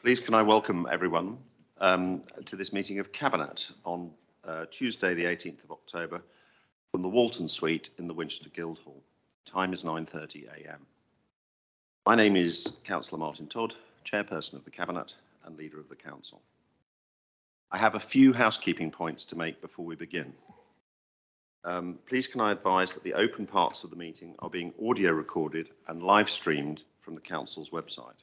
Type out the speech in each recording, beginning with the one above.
Please can I welcome everyone to this meeting of Cabinet on Tuesday the 18th of October from the Walton Suite in the Winchester Guildhall. Time is 9:30 a.m. My name is Councillor Martin Todd, Chairperson of the Cabinet and Leader of the Council. I have a few housekeeping points to make before we begin. Please can I advise that the open parts of the meeting are being audio recorded and live streamed from the Council's website.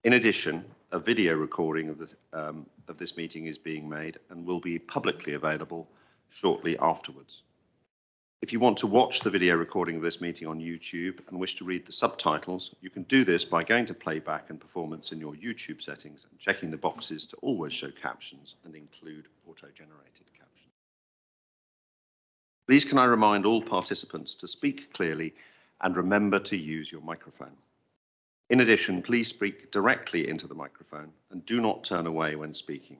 In addition, a video recording of this meeting is being made and will be publicly available shortly afterwards. If you want to watch the video recording of this meeting on YouTube and wish to read the subtitles, you can do this by going to playback and performance in your YouTube settings and checking the boxes to always show captions and include auto-generated captions. Please can I remind all participants to speak clearly and remember to use your microphone. In addition, please speak directly into the microphone and do not turn away when speaking.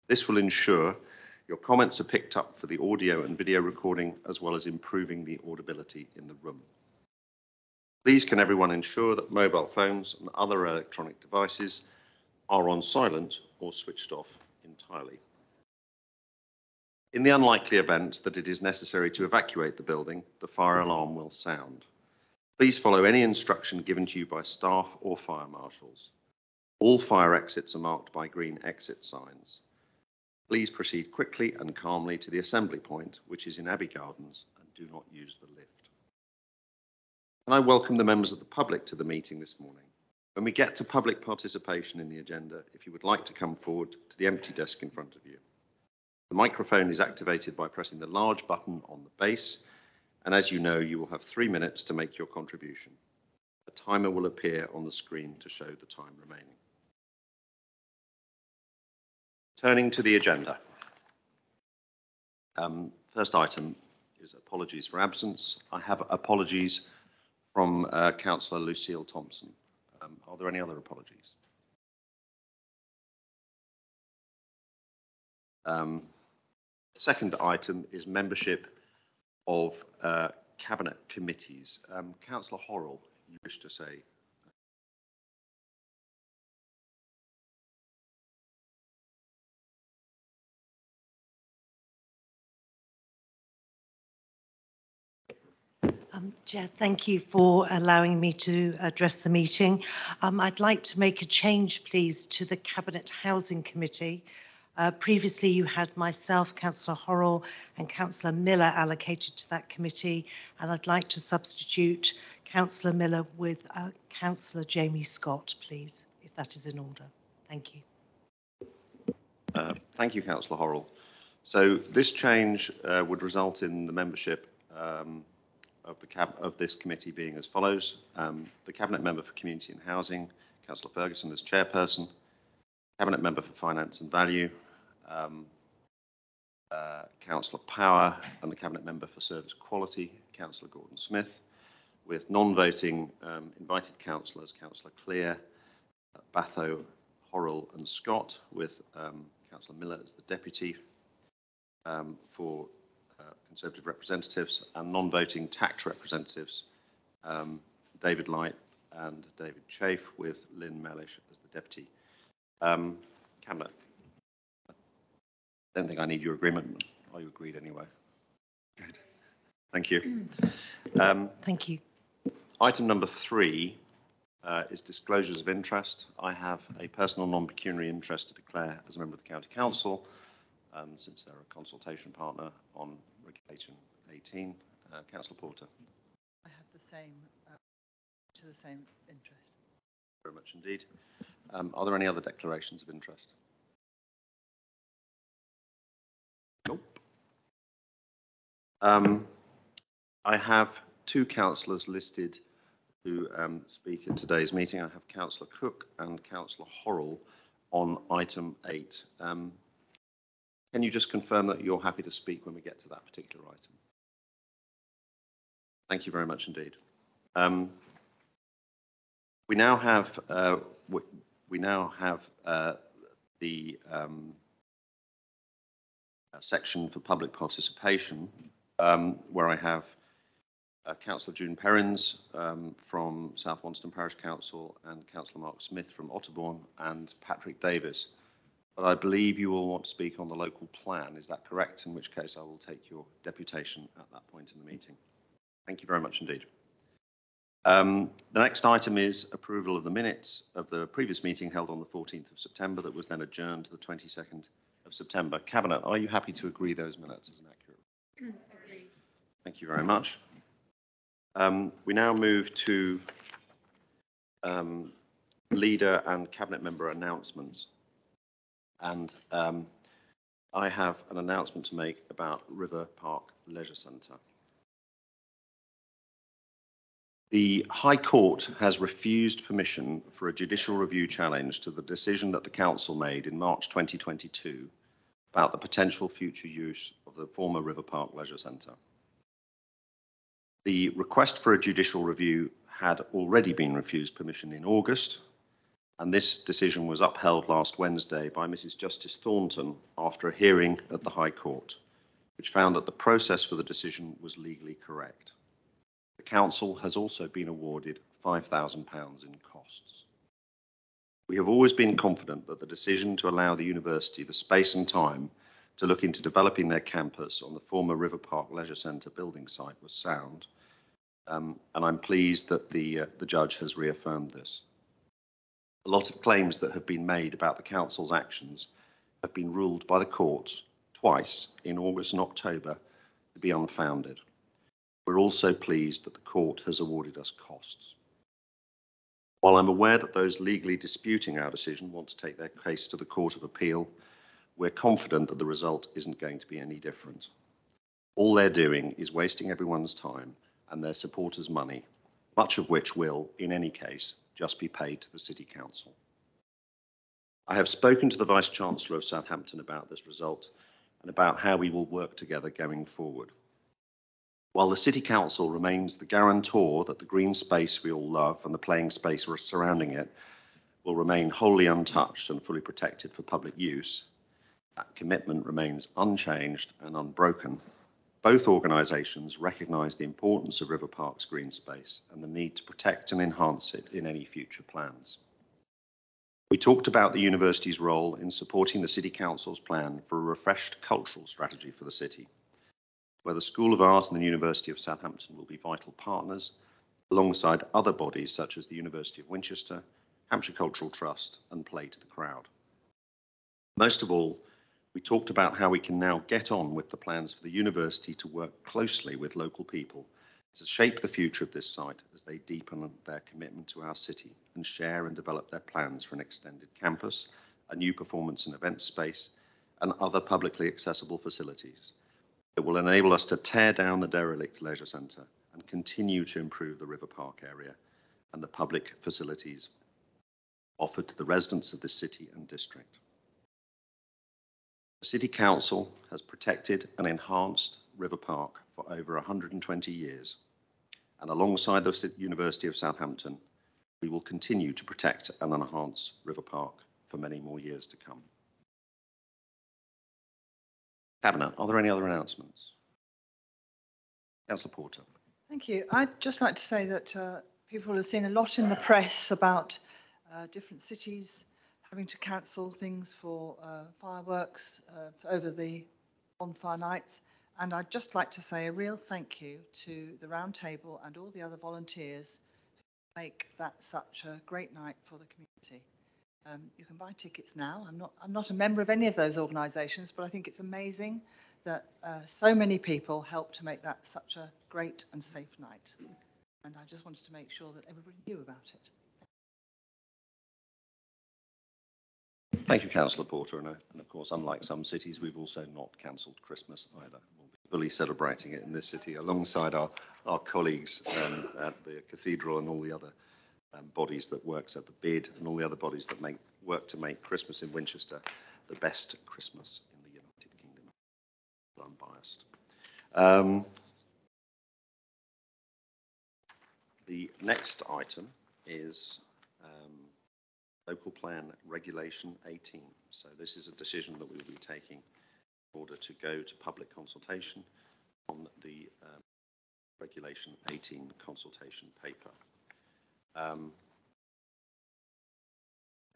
This will ensure your comments are picked up for the audio and video recording, as well as improving the audibility in the room. Please can everyone ensure that mobile phones and other electronic devices are on silent or switched off entirely. In the unlikely event that it is necessary to evacuate the building, the fire alarm will sound. Please follow any instruction given to you by staff or fire marshals. All fire exits are marked by green exit signs. Please proceed quickly and calmly to the assembly point, which is in Abbey Gardens, and do not use the lift. Can I welcome the members of the public to the meeting this morning? When we get to public participation in the agenda, if you would like to come forward to the empty desk in front of you. The microphone is activated by pressing the large button on the base, and as you know, you will have 3 minutes to make your contribution. A timer will appear on the screen to show the time remaining. Turning to the agenda. First item is apologies for absence. I have apologies from Councillor Lucille Thompson. Are there any other apologies? Second item is membership of Cabinet committees. Councillor Horrell, you wish to say? Chair, thank you for allowing me to address the meeting. I'd like to make a change, please, to the Cabinet Housing Committee. Previously, you had myself, Councillor Horrell and Councillor Miller allocated to that committee, and I'd like to substitute Councillor Miller with Councillor Jamie Scott, please, if that is in order. Thank you. Thank you, Councillor Horrell. So this change would result in the membership of this committee being as follows. The Cabinet Member for Community and Housing, Councillor Ferguson as Chairperson, Cabinet Member for Finance and Value, Councillor Power, and the Cabinet Member for Service Quality, Councillor Gordon Smith, with non-voting invited councillors, Councillor Clear, Batho, Horrell and Scott, with Councillor Miller as the Deputy for Conservative representatives, and non-voting tax representatives, David Light and David Chafe, with Lynn Mellish as the Deputy. Cabinet, I don't think I need your agreement. Are you agreed anyway? Good. Thank you. Thank you. Item number 3 is disclosures of interest. I have a personal non-pecuniary interest to declare as a member of the County Council, since they're a consultation partner on Regulation 18. Councillor Porter. I have the same, to the same interest. Very much indeed. Are there any other declarations of interest? Nope. I have 2 councillors listed who speak at today's meeting. I have Councillor Cook and Councillor Horrell on item 8. Can you just confirm that you're happy to speak when we get to that particular item? Thank you very much indeed. We now have the section for public participation, where I have Councillor June Perrins from South Wonston Parish Council, and Councillor Mark Smith from Otterbourne, and Patrick Davis. But I believe you all want to speak on the local plan. Is that correct? In which case I will take your deputation at that point in the meeting. Thank you very much indeed. The next item is approval of the minutes of the previous meeting held on the 14th of September that was then adjourned to the 22nd of September. Cabinet, are you happy to agree those minutes as accurate? Agreed. Thank you very much. We now move to leader and cabinet member announcements. And I have an announcement to make about River Park Leisure Centre. The High Court has refused permission for a judicial review challenge to the decision that the Council made in March 2022 about the potential future use of the former River Park Leisure Centre. The request for a judicial review had already been refused permission in August, and this decision was upheld last Wednesday by Mrs. Justice Thornton after a hearing at the High Court, which found that the process for the decision was legally correct. The Council has also been awarded £5,000 in costs. We have always been confident that the decision to allow the university the space and time to look into developing their campus on the former River Park Leisure Centre building site was sound, and I'm pleased that the judge has reaffirmed this. A lot of claims that have been made about the Council's actions have been ruled by the courts twice in August and October to be unfounded. We're also pleased that the court has awarded us costs. While I'm aware that those legally disputing our decision want to take their case to the Court of Appeal, we're confident that the result isn't going to be any different. All they're doing is wasting everyone's time and their supporters' money, much of which will, in any case, just be paid to the City Council. I have spoken to the Vice-Chancellor of Southampton about this result and about how we will work together going forward. While the City Council remains the guarantor that the green space we all love and the playing space surrounding it will remain wholly untouched and fully protected for public use, that commitment remains unchanged and unbroken. Both organisations recognise the importance of River Park's green space and the need to protect and enhance it in any future plans. We talked about the university's role in supporting the City Council's plan for a refreshed cultural strategy for the city, where the School of Art and the University of Southampton will be vital partners, alongside other bodies such as the University of Winchester, Hampshire Cultural Trust, and Play to the Crowd. Most of all, we talked about how we can now get on with the plans for the university to work closely with local people to shape the future of this site as they deepen their commitment to our city and share and develop their plans for an extended campus, a new performance and event space, and other publicly accessible facilities that will enable us to tear down the derelict leisure centre and continue to improve the River Park area and the public facilities offered to the residents of this city and district. The City Council has protected and enhanced River Park for over 120 years, and alongside the University of Southampton, we will continue to protect and enhance River Park for many more years to come. Cabinet, are there any other announcements? Councillor Porter. Thank you. I'd just like to say that people have seen a lot in the press about different cities having to cancel things for fireworks over the bonfire nights. And I'd just like to say a real thank you to the Round Table and all the other volunteers who make that such a great night for the community. You can buy tickets now. I'm not a member of any of those organisations, but I think it's amazing that so many people help to make that such a great and safe night. And I just wanted to make sure that everybody knew about it. Thank you, Councillor Porter. And of course, unlike some cities, we've also not cancelled Christmas either. We'll be fully celebrating it in this city alongside our colleagues at the cathedral and all the other bodies that works at the BID and all the other bodies that work to make Christmas in Winchester the best Christmas in the United Kingdom. Unbiased. The next item is Local Plan Regulation 18. So this is a decision that we will be taking in order to go to public consultation on the Regulation 18 consultation paper.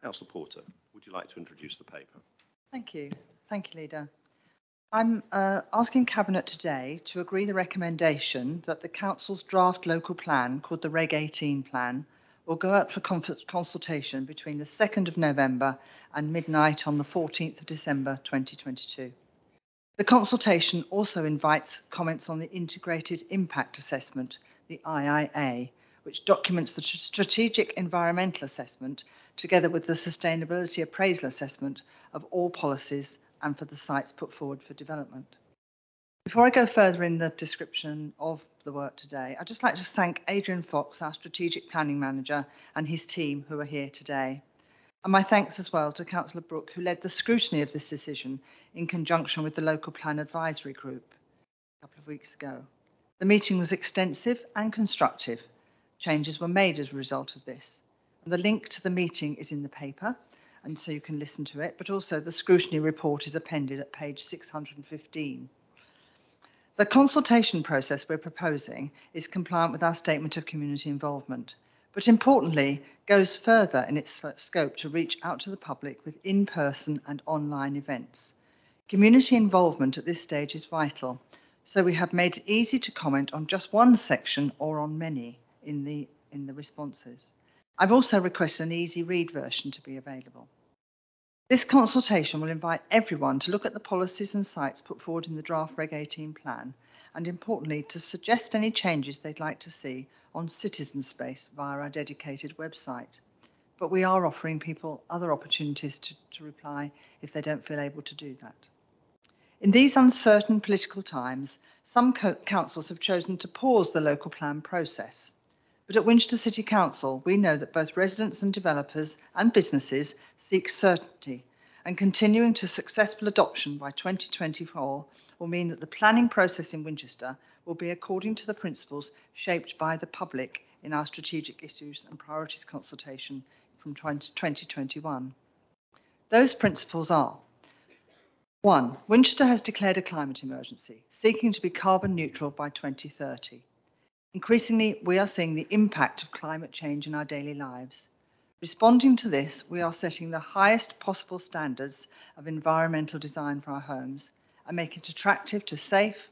Councillor Porter, would you like to introduce the paper? Thank you. Thank you, Leader. I'm asking Cabinet today to agree the recommendation that the Council's draft local plan, called the Reg 18 plan, will go out for consultation between the 2nd of November and midnight on the 14th of December 2022. The consultation also invites comments on the Integrated Impact Assessment, the IIA, which documents the strategic environmental assessment together with the sustainability appraisal assessment of all policies and for the sites put forward for development. Before I go further in the description of the work today, I'd just like to thank Adrian Fox, our Strategic Planning Manager, and his team who are here today. And my thanks as well to Councillor Brooke, who led the scrutiny of this decision in conjunction with the Local Plan Advisory Group a couple of weeks ago. The meeting was extensive and constructive. Changes were made as a result of this. And the link to the meeting is in the paper, and so you can listen to it, but also the scrutiny report is appended at page 615. The consultation process we're proposing is compliant with our statement of community involvement, but importantly, goes further in its scope to reach out to the public with in-person and online events. Community involvement at this stage is vital, so we have made it easy to comment on just one section or on many in the responses. I've also requested an easy read version to be available. This consultation will invite everyone to look at the policies and sites put forward in the draft Reg 18 plan, and importantly, to suggest any changes they'd like to see on citizen space via our dedicated website. But we are offering people other opportunities to reply if they don't feel able to do that. In these uncertain political times, some councils have chosen to pause the local plan process. But at Winchester City Council, we know that both residents and developers and businesses seek certainty, and continuing to successful adoption by 2024 will mean that the planning process in Winchester will be according to the principles shaped by the public in our strategic issues and priorities consultation from 2021. Those principles are: 1. Winchester has declared a climate emergency, seeking to be carbon neutral by 2030. Increasingly, we are seeing the impact of climate change in our daily lives. Responding to this, we are setting the highest possible standards of environmental design for our homes and make it attractive to safe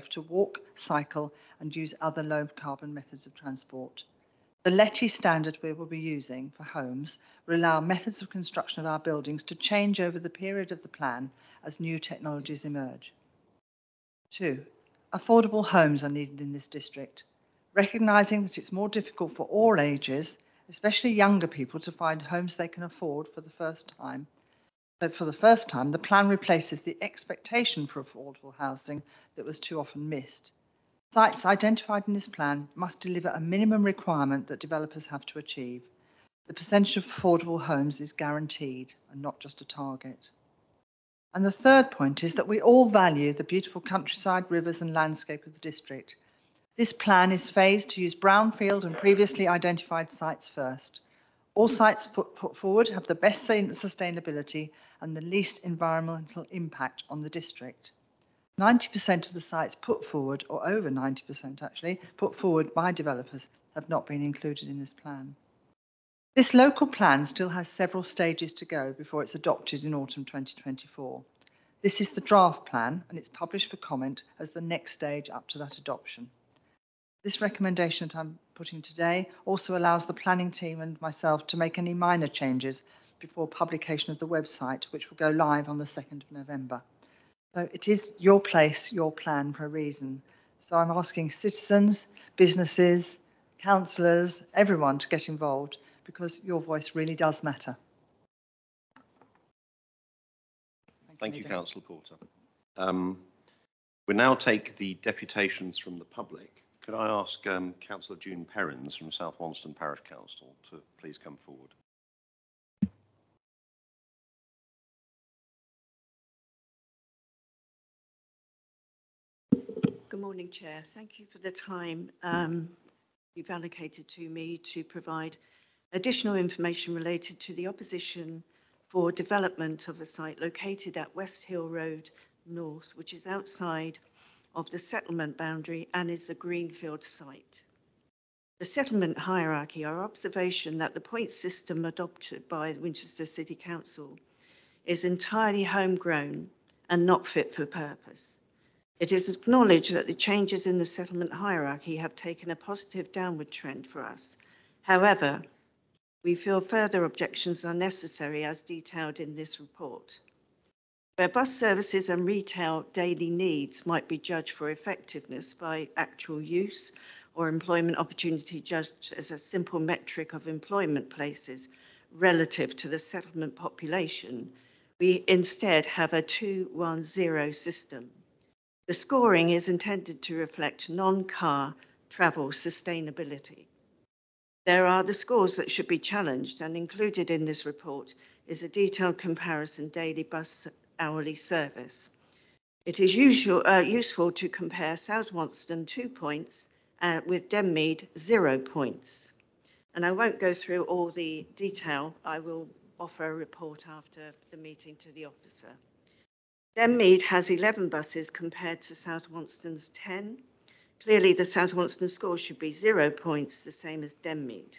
to walk, cycle, and use other low carbon methods of transport. The LETI standard we will be using for homes will allow methods of construction of our buildings to change over the period of the plan as new technologies emerge. 2. Affordable homes are needed in this district, recognising that it's more difficult for all ages, especially younger people, to find homes they can afford for the first time. So for the first time, the plan replaces the expectation for affordable housing that was too often missed. Sites identified in this plan must deliver a minimum requirement that developers have to achieve. The percentage of affordable homes is guaranteed and not just a target. And the third point is that we all value the beautiful countryside, rivers and landscape of the district. This plan is phased to use brownfield and previously identified sites first. All sites put forward have the best sustainability and the least environmental impact on the district. 90% of the sites put forward, or over 90% actually, put forward by developers have not been included in this plan. This local plan still has several stages to go before it's adopted in autumn 2024. This is the draft plan and it's published for comment as the next stage up to that adoption. This recommendation that I'm putting today also allows the planning team and myself to make any minor changes before publication of the website, which will go live on the 2nd of November. So it is your place, your plan for a reason. So I'm asking citizens, businesses, councillors, everyone to get involved because your voice really does matter. Thank you, Councillor Porter. We now take the deputations from the public. Could I ask Councillor June Perrins from South Wonston Parish Council to please come forward? Good morning, Chair. Thank you for the time you've allocated to me to provide additional information related to the opposition for development of a site located at West Hill Road North, which is outside of the settlement boundary and is a greenfield site. The settlement hierarchy, our observation that the point system adopted by Winchester City Council is entirely homegrown and not fit for purpose. It is acknowledged that the changes in the settlement hierarchy have taken a positive downward trend for us. However, we feel further objections are necessary as detailed in this report. Where bus services and retail daily needs might be judged for effectiveness by actual use or employment opportunity judged as a simple metric of employment places relative to the settlement population, we instead have a 2-1-0 system. The scoring is intended to reflect non-car travel sustainability. There are the scores that should be challenged, and included in this report is a detailed comparison daily bus hourly service. It is useful to compare South Wonston 2 points with Denmead 0 points. And I won't go through all the detail. I will offer a report after the meeting to the officer. Denmead has 11 buses compared to South Wonston's 10. Clearly, the South Wonston score should be 0 points, the same as Denmead.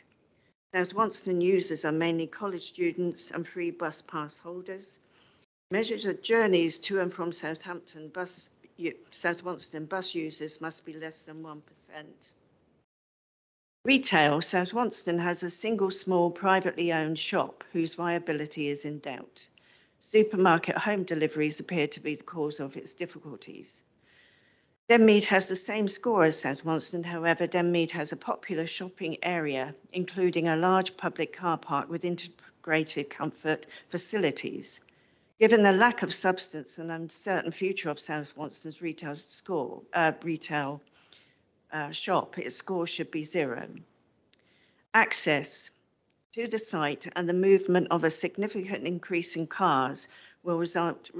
South Wonston users are mainly college students and free bus pass holders. Measures of journeys to and from Southampton South Wonston bus users must be less than 1%. Retail, South Wonston has a single small privately owned shop whose viability is in doubt. Supermarket home deliveries appear to be the cause of its difficulties. Denmead has the same score as South Wonston, however, Denmead has a popular shopping area, including a large public car park with integrated comfort facilities. Given the lack of substance and uncertain future of South Wonston's retail shop, its score should be 0. Access to the site and the movement of a significant increase in cars will result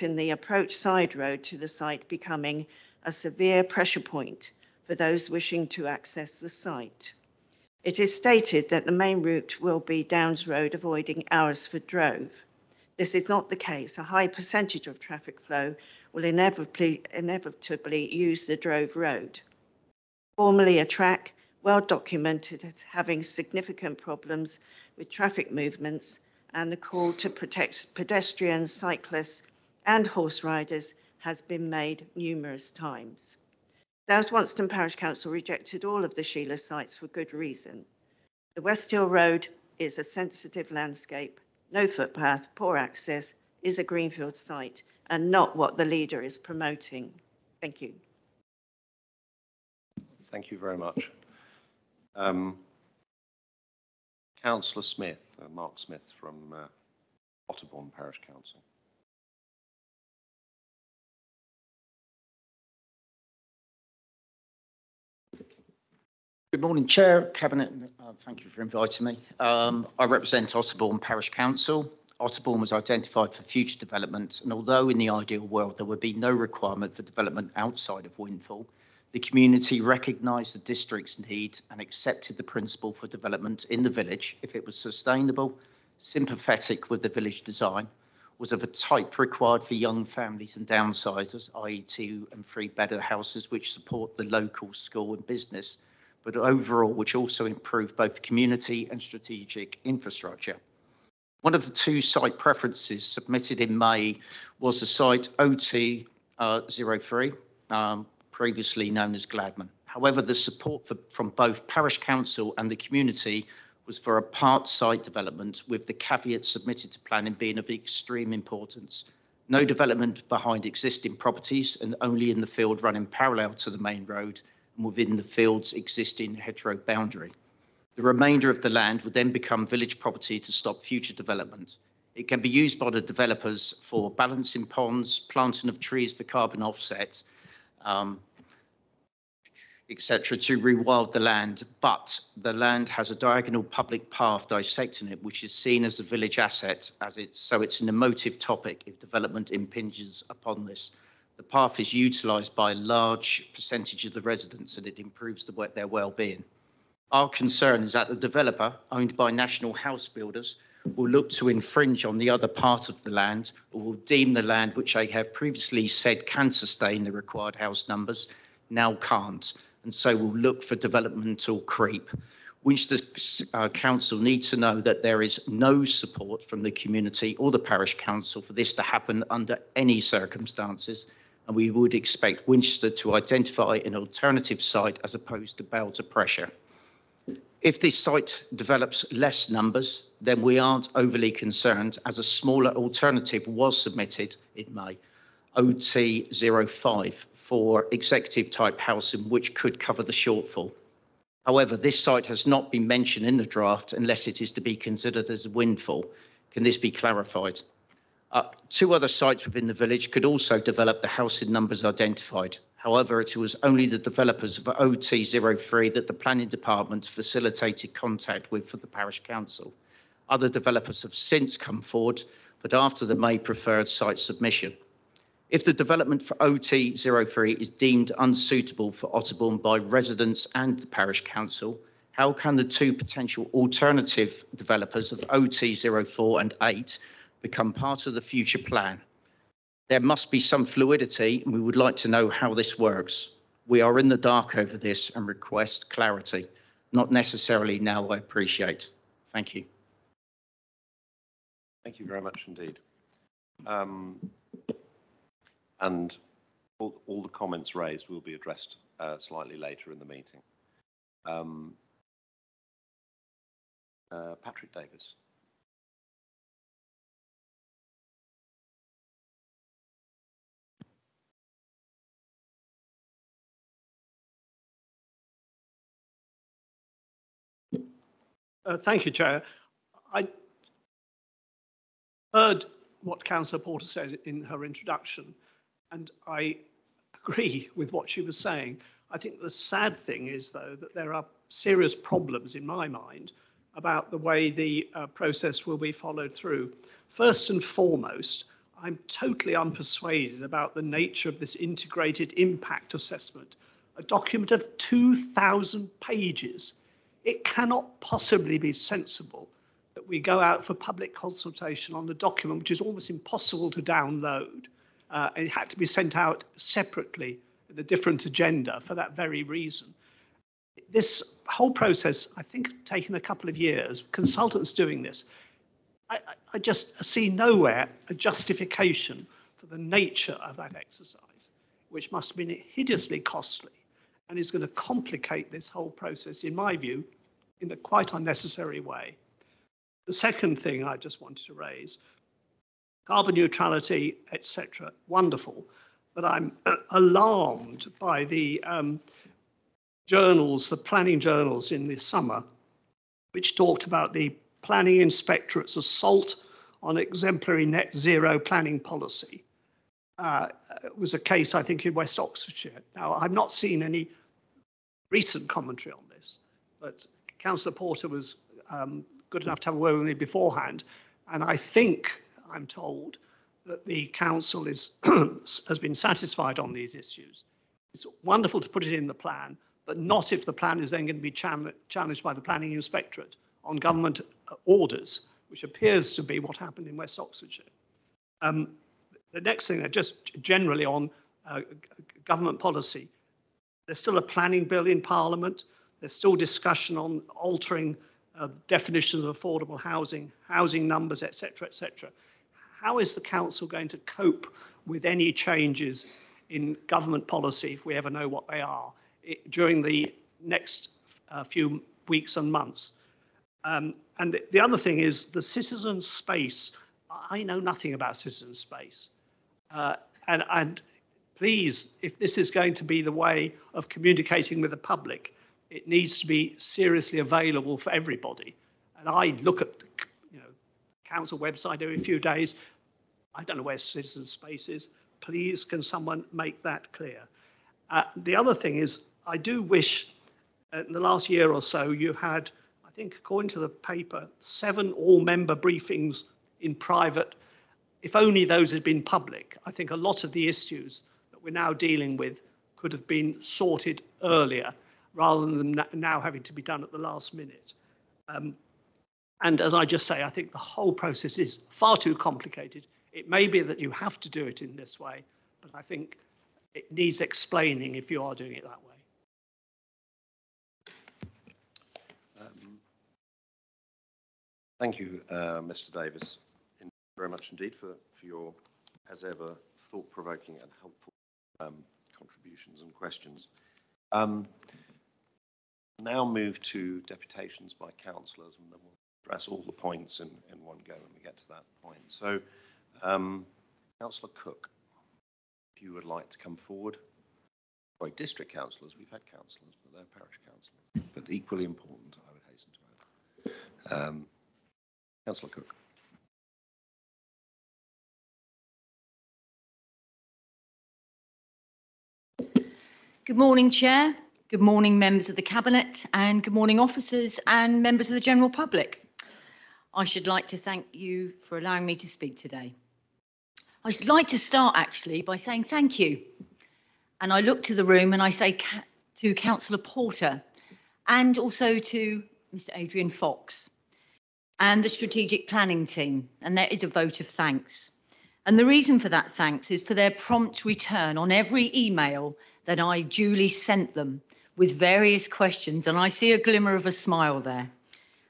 in the approach side road to the site becoming a severe pressure point for those wishing to access the site. It is stated that the main route will be Downs Road, avoiding Alresford Drove. This is not the case. A high percentage of traffic flow will inevitably use the Drove Road. Formerly a track, well documented as having significant problems with traffic movements, and the call to protect pedestrians, cyclists, and horse riders has been made numerous times. South Wonston Parish Council rejected all of the Sheila sites for good reason. The West Hill Road is a sensitive landscape, no footpath, poor access, is a greenfield site, and not what the leader is promoting. Thank you. Thank you very much. Councillor Smith, Mark Smith from Otterbourne Parish Council. Good morning, Chair, Cabinet. Thank you for inviting me. I represent Otterbourne Parish Council. Otterbourne was identified for future development, and although in the ideal world there would be no requirement for development outside of Windfall, the community recognised the district's need and accepted the principle for development in the village if it was sustainable, sympathetic with the village design, was of a type required for young families and downsizers, i.e. 2 and 3 better houses which support the local school and business, but overall which also improve both community and strategic infrastructure. One of the 2 site preferences submitted in May was the site OT03, previously known as Gladman. However, the support from both Parish Council and the community was for a part site development, with the caveat submitted to planning being of extreme importance. No development behind existing properties and only in the field running parallel to the main road and within the field's existing hedgerow boundary. The remainder of the land would then become village property to stop future development. It can be used by the developers for balancing ponds, planting of trees for carbon offset, etc., to rewild the land, but the land has a diagonal public path dissecting it, which is seen as a village asset, so it's an emotive topic if development impinges upon this. The path is utilised by a large percentage of the residents, and it improves their well-being. Our concern is that the developer, owned by National House Builders, will look to infringe on the other part of the land, or will deem the land which they have previously said can sustain the required house numbers now can't, and so will look for developmental creep. Winchester Council needs to know that there is no support from the community or the parish council for this to happen under any circumstances, and we would expect Winchester to identify an alternative site as opposed to bow to pressure. If this site develops less numbers, then we aren't overly concerned, as a smaller alternative was submitted in May, OT05, for executive type housing, which could cover the shortfall. However, this site has not been mentioned in the draft unless it is to be considered as a windfall. Can this be clarified? 2 other sites within the village could also develop the housing numbers identified. However, it was only the developers of OT03 that the planning department facilitated contact with for the parish council. Other developers have since come forward, but after the May preferred site submission. If the development for OT03 is deemed unsuitable for Otterbourne by residents and the parish council, how can the 2 potential alternative developers of OT04 and 8 become part of the future plan? There must be some fluidity, and we would like to know how this works. We are in the dark over this and request clarity. Not necessarily now, I appreciate. Thank you. Thank you very much indeed. And all the comments raised will be addressed slightly later in the meeting. Patrick Davis. Thank you, Chair. I heard what Councillor Porter said in her introduction, and I agree with what she was saying. I think the sad thing is, though, that there are serious problems in my mind about the way the process will be followed through. First and foremost, I'm totally unpersuaded about the nature of this integrated impact assessment, a document of 2,000 pages. It cannot possibly be sensible that we go out for public consultation on a document which is almost impossible to download. And it had to be sent out separately with a different agenda for that very reason. This whole process, I think, taken a couple of years, consultants doing this. I just see nowhere a justification for the nature of that exercise, which must have been hideously costly and is going to complicate this whole process, in my view, in a quite unnecessary way. The second thing I just wanted to raise, carbon neutrality, etc., wonderful, but I'm alarmed by the journals, the planning journals in the summer, which talked about the planning inspectorate's assault on exemplary net zero planning policy. It was a case, I think, in West Oxfordshire. Now, I've not seen any recent commentary on this, but Councillor Porter was good enough to have a word with me beforehand, and I think, I'm told, that the council is has been satisfied on these issues. It's wonderful to put it in the plan, but not if the plan is then going to be challenged by the planning inspectorate on government orders, which appears to be what happened in West Oxfordshire. The next thing, just generally on government policy, there's still a planning bill in Parliament. There's still discussion on altering definitions of affordable housing, housing numbers, etc., etc. How is the council going to cope with any changes in government policy, if we ever know what they are, during the next few weeks and months? And the other thing is the citizen space. I know nothing about citizen space. And please, if this is going to be the way of communicating with the public, it needs to be seriously available for everybody. And I look at, council website every few days. I don't know where citizen space is. Please, can someone make that clear? The other thing is, I do wish in the last year or so you had, I think, according to the paper, 7 all-member briefings in private. If only those had been public, I think a lot of the issues that we're now dealing with could have been sorted earlier, rather than now having to be done at the last minute. And as I just say, I think the whole process is far too complicated. It may be that you have to do it in this way, but I think it needs explaining if you are doing it that way. Thank you, Mr. Davis, very much indeed for your, as ever, thought-provoking and helpful contributions and questions. Now move to deputations by councillors, and then we'll address all the points in one go when we get to that point. So, Councillor Cook, if you would like to come forward. Sorry, district councillors, we've had councillors, but they're parish councillors, but equally important, I would hasten to add. Councillor Cook. Good morning, Chair. Good morning, members of the Cabinet, and good morning, officers and members of the general public. I should like to thank you for allowing me to speak today. I should like to start actually by saying thank you. And I look to the room and I say to Councillor Porter and also to Mr. Adrian Fox and the strategic planning team, and there is a vote of thanks. And the reason for that thanks is for their prompt return on every email that I duly sent them with various questions, and I see a glimmer of a smile there.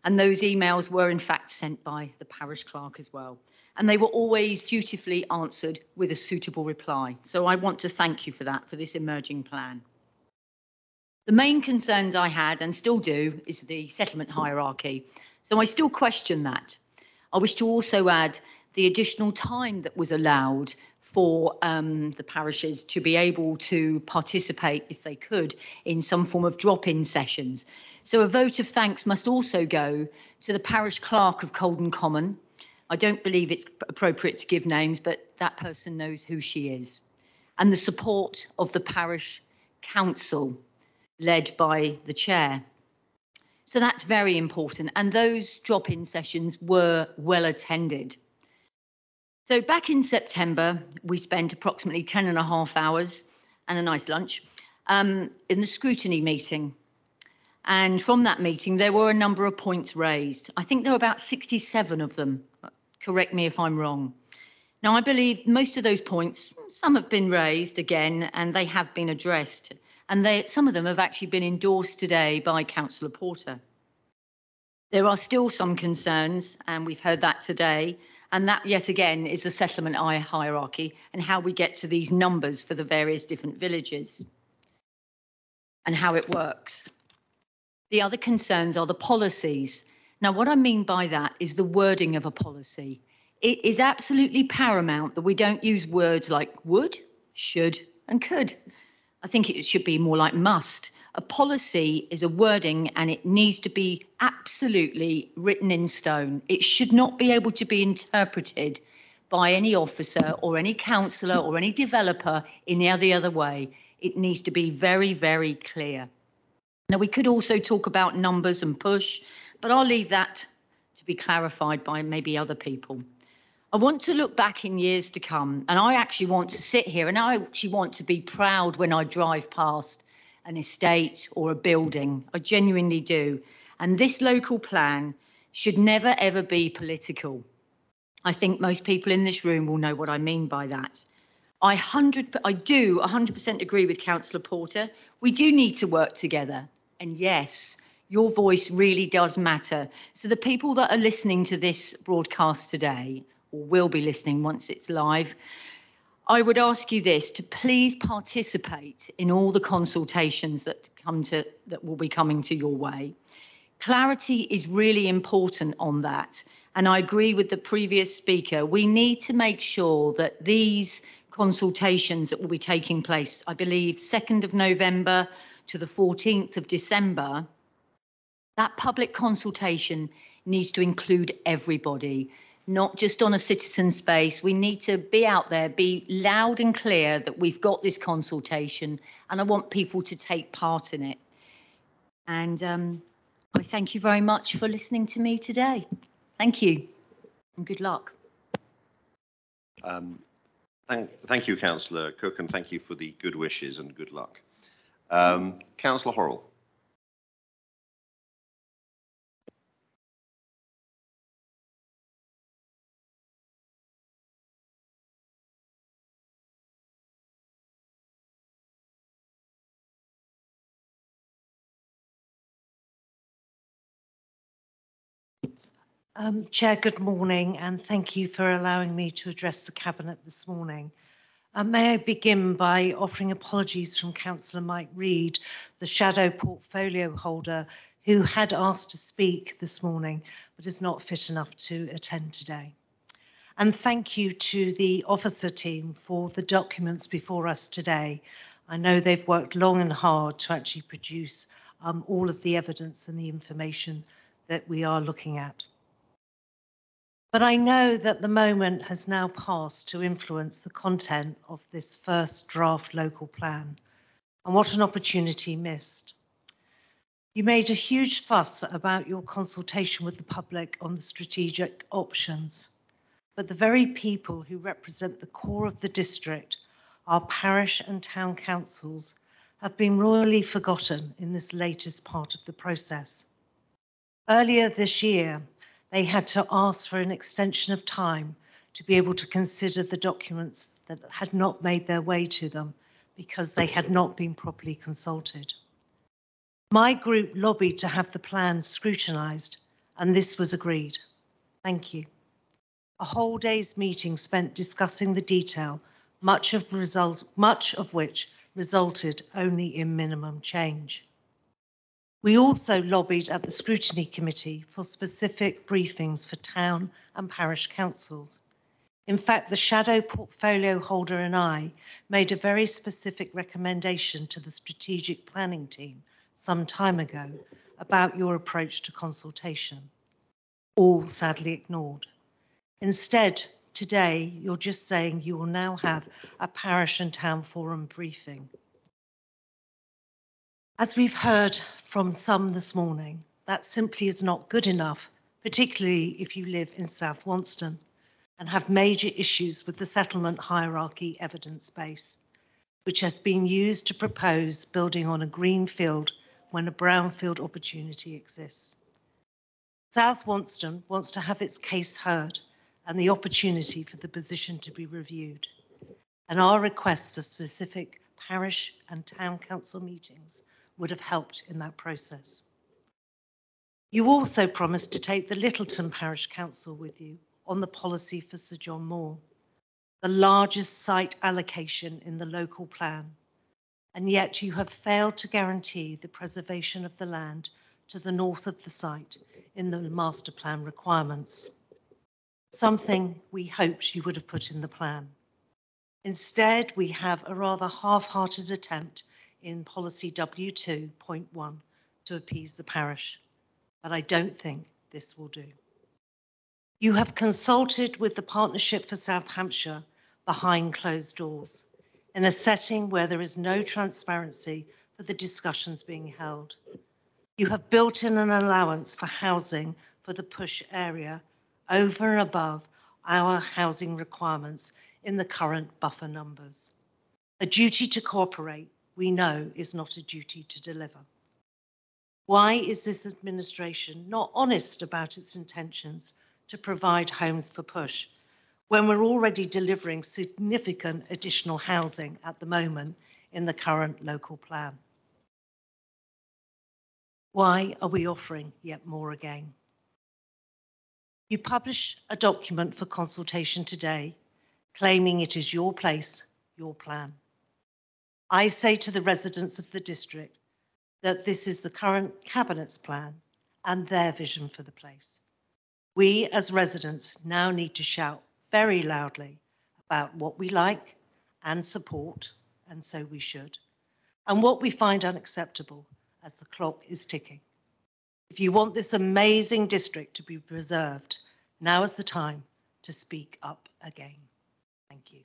And those emails were in fact sent by the parish clerk as well. And they were always dutifully answered with a suitable reply. So I want to thank you for that, for this emerging plan. The main concerns I had and still do is the settlement hierarchy. So I still question that. I wish to also add the additional time that was allowed for the parishes to be able to participate, if they could, in some form of drop-in sessions. So a vote of thanks must also go to the parish clerk of Colden Common. I don't believe it's appropriate to give names, but that person knows who she is. And the support of the parish council, led by the chair. So that's very important. And those drop-in sessions were well attended. So back in September, we spent approximately 10.5 hours and a nice lunch in the scrutiny meeting. And from that meeting, there were a number of points raised. I think there were about 67 of them. Correct me if I'm wrong. Now, I believe most of those points, some have been raised again, and they have been addressed. And some of them have actually been endorsed today by Councillor Porter. There are still some concerns, and we've heard that today. And that, yet again, is the settlement hierarchy and how we get to these numbers for the various different villages and how it works. The other concerns are the policies. Now, what I mean by that is the wording of a policy. It is absolutely paramount that we don't use words like would, should, and could. I think it should be more like must. A policy is a wording and it needs to be absolutely written in stone. It should not be able to be interpreted by any officer or any councillor or any developer in the other way. It needs to be very, very clear. Now, we could also talk about numbers and push, but I'll leave that to be clarified by maybe other people. I want to look back in years to come, and I actually want to sit here and I actually want to be proud when I drive past an estate or a building. I genuinely do. And this local plan should never, ever be political. I think most people in this room will know what I mean by that. I do 100% agree with Councillor Porter. We do need to work together. And yes, your voice really does matter. So the people that are listening to this broadcast today, or will be listening once it's live, I would ask you this, to please participate in all the consultations that will be coming to your way. Clarity is really important on that. And I agree with the previous speaker. We need to make sure that these consultations that will be taking place, I believe 2nd of November to the 14th of December, that public consultation needs to include everybody, not just on a citizen space. We need to be out there, be loud and clear that we've got this consultation, and I want people to take part in it. And I thank you very much for listening to me today. Thank you, and good luck. Thank you, Councillor Cook, and thank you for the good wishes and good luck. Councillor Horrell. Chair, good morning, and thank you for allowing me to address the Cabinet this morning. May I begin by offering apologies from Councillor Mike Reid, the shadow portfolio holder who had asked to speak this morning but is not fit enough to attend today. And thank you to the officer team for the documents before us today. I know they've worked long and hard to actually produce all of the evidence and the information that we are looking at. But I know that the moment has now passed to influence the content of this first draft local plan, and what an opportunity missed. You made a huge fuss about your consultation with the public on the strategic options, but the very people who represent the core of the district, our parish and town councils, have been royally forgotten in this latest part of the process. Earlier this year, they had to ask for an extension of time to be able to consider the documents that had not made their way to them because they had not been properly consulted. My group lobbied to have the plan scrutinised, and this was agreed. Thank you. A whole day's meeting spent discussing the detail, much of which resulted only in minimum change. We also lobbied at the Scrutiny Committee for specific briefings for town and parish councils. In fact, the shadow portfolio holder and I made a very specific recommendation to the strategic planning team some time ago about your approach to consultation, all sadly ignored. Instead, today, you're just saying you will now have a parish and town forum briefing. As we've heard from some this morning, that simply is not good enough, particularly if you live in South Wonston and have major issues with the settlement hierarchy evidence base, which has been used to propose building on a green field when a brownfield opportunity exists. South Wonston wants to have its case heard and the opportunity for the position to be reviewed. And our request for specific parish and town council meetings would have helped in that process. You also promised to take the Littleton Parish Council with you on the policy for Sir John Moore, the largest site allocation in the local plan, and yet you have failed to guarantee the preservation of the land to the north of the site in the master plan requirements, something we hoped you would have put in the plan. Instead, we have a rather half-hearted attempt in policy W2.1 to appease the parish, but I don't think this will do. You have consulted with the Partnership for South Hampshire behind closed doors in a setting where there is no transparency for the discussions being held. You have built in an allowance for housing for the push area over and above our housing requirements in the current buffer numbers. A duty to cooperate, we know, is not a duty to deliver. Why is this administration not honest about its intentions to provide homes for push when we're already delivering significant additional housing at the moment in the current local plan? Why are we offering yet more again? You publish a document for consultation today, claiming it is your place, your plan. I say to the residents of the district that this is the current Cabinet's plan and their vision for the place. We as residents now need to shout very loudly about what we like and support, and so we should, and what we find unacceptable as the clock is ticking. If you want this amazing district to be preserved, now is the time to speak up again. Thank you.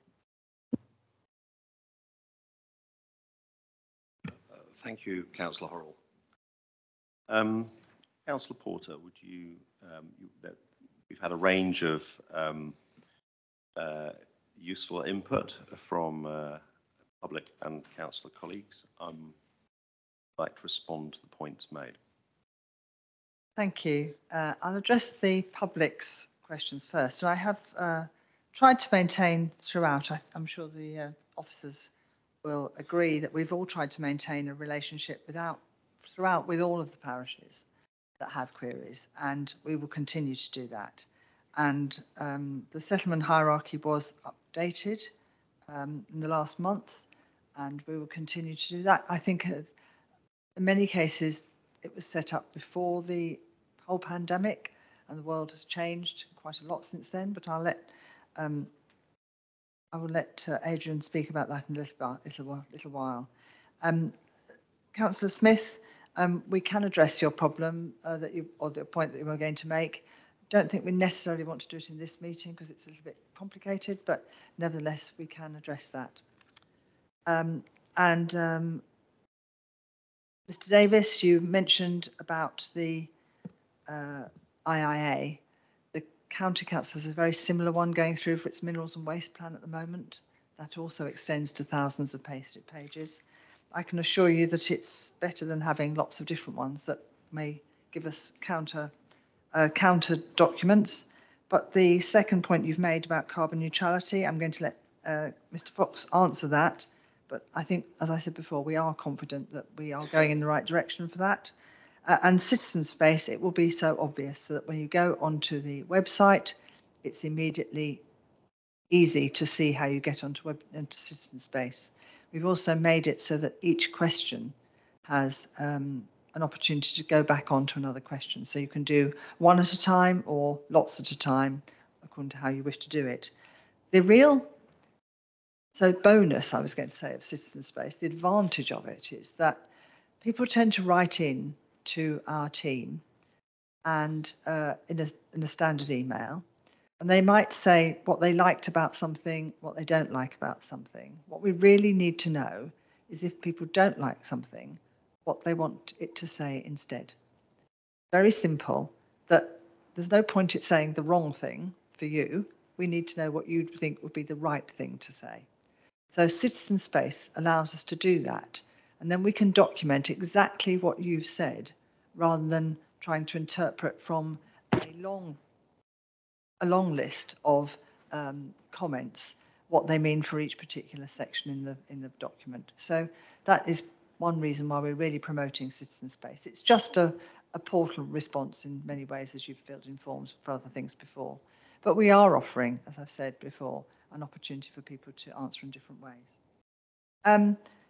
Thank you, Councillor Horrell. Councillor Porter, would you, we've had a range of useful input from public and councillor colleagues. I'd like to respond to the points made. Thank you. I'll address the public's questions first. So I have tried to maintain throughout, I'm sure the officers will agree that we've all tried to maintain a relationship throughout with all of the parishes. that have queries, and we will continue to do that. And the settlement hierarchy was updated in the last month, and we will continue to do that. I think in many cases it was set up before the whole pandemic, and the world has changed quite a lot since then. But I will let Adrian speak about that in a little while. Councillor Smith, we can address your problem or the point that you were going to make. Don't think we necessarily want to do it in this meeting because it's a little bit complicated, but nevertheless we can address that. Mr. Davis, you mentioned about the IIA. The County Council has a very similar one going through for its minerals and waste plan at the moment. That also extends to thousands of pages. I can assure you that it's better than having lots of different ones that may give us counter documents. But the second point you've made about carbon neutrality, I'm going to let Mr. Fox answer that. But I think, as I said before, we are confident that we are going in the right direction for that. And citizen space, it will be so obvious that when you go onto the website, it's immediately easy to see how you get onto citizen space. We've also made it so that each question has an opportunity to go back onto another question. So you can do one at a time or lots at a time, according to how you wish to do it. The real bonus, I was going to say, of citizen space, the advantage of it is that people tend to write in to our team and in a standard email, and they might say what they liked about something, what they don't like about something. What we really need to know is if people don't like something, what they want it to say instead. Very simple, that there's no point in saying the wrong thing for you. We need to know what you think would be the right thing to say. So citizen space allows us to do that. And then we can document exactly what you've said rather than trying to interpret from a long list of comments what they mean for each particular section in the document. So that is one reason why we're really promoting citizen space. It's just a portal response in many ways, as you've filled in forms for other things before. But we are offering, as I've said before, an opportunity for people to answer in different ways.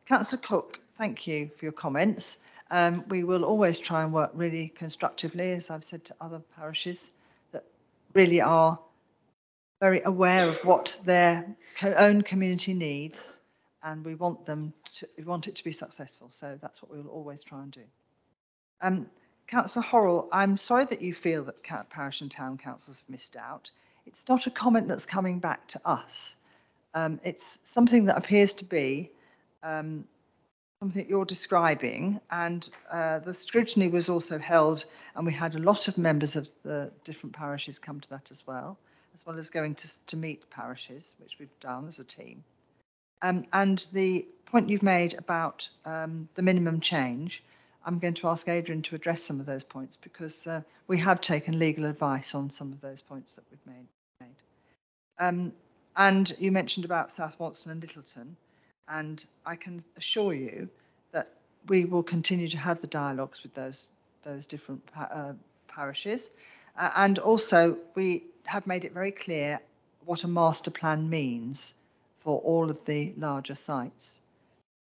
Councillor Cook, thank you for your comments. We will always try and work really constructively, as I've said to other parishes that really are very aware of what their own community needs, and we want it to be successful. So that's what we will always try and do. Councillor Horrell, I'm sorry that you feel that parish and town councils have missed out. It's not a comment that's coming back to us. It's something that appears to be something that you're describing, and the scrutiny was also held, and we had a lot of members of the different parishes come to that as well as going to meet parishes, which we've done as a team. And the point you've made about the minimum change, I'm going to ask Adrian to address some of those points, because we have taken legal advice on some of those points that we've made. And you mentioned about South Watson and Littleton, and I can assure you that we will continue to have the dialogues with those different parishes. And also, we have made it very clear what a master plan means for all of the larger sites.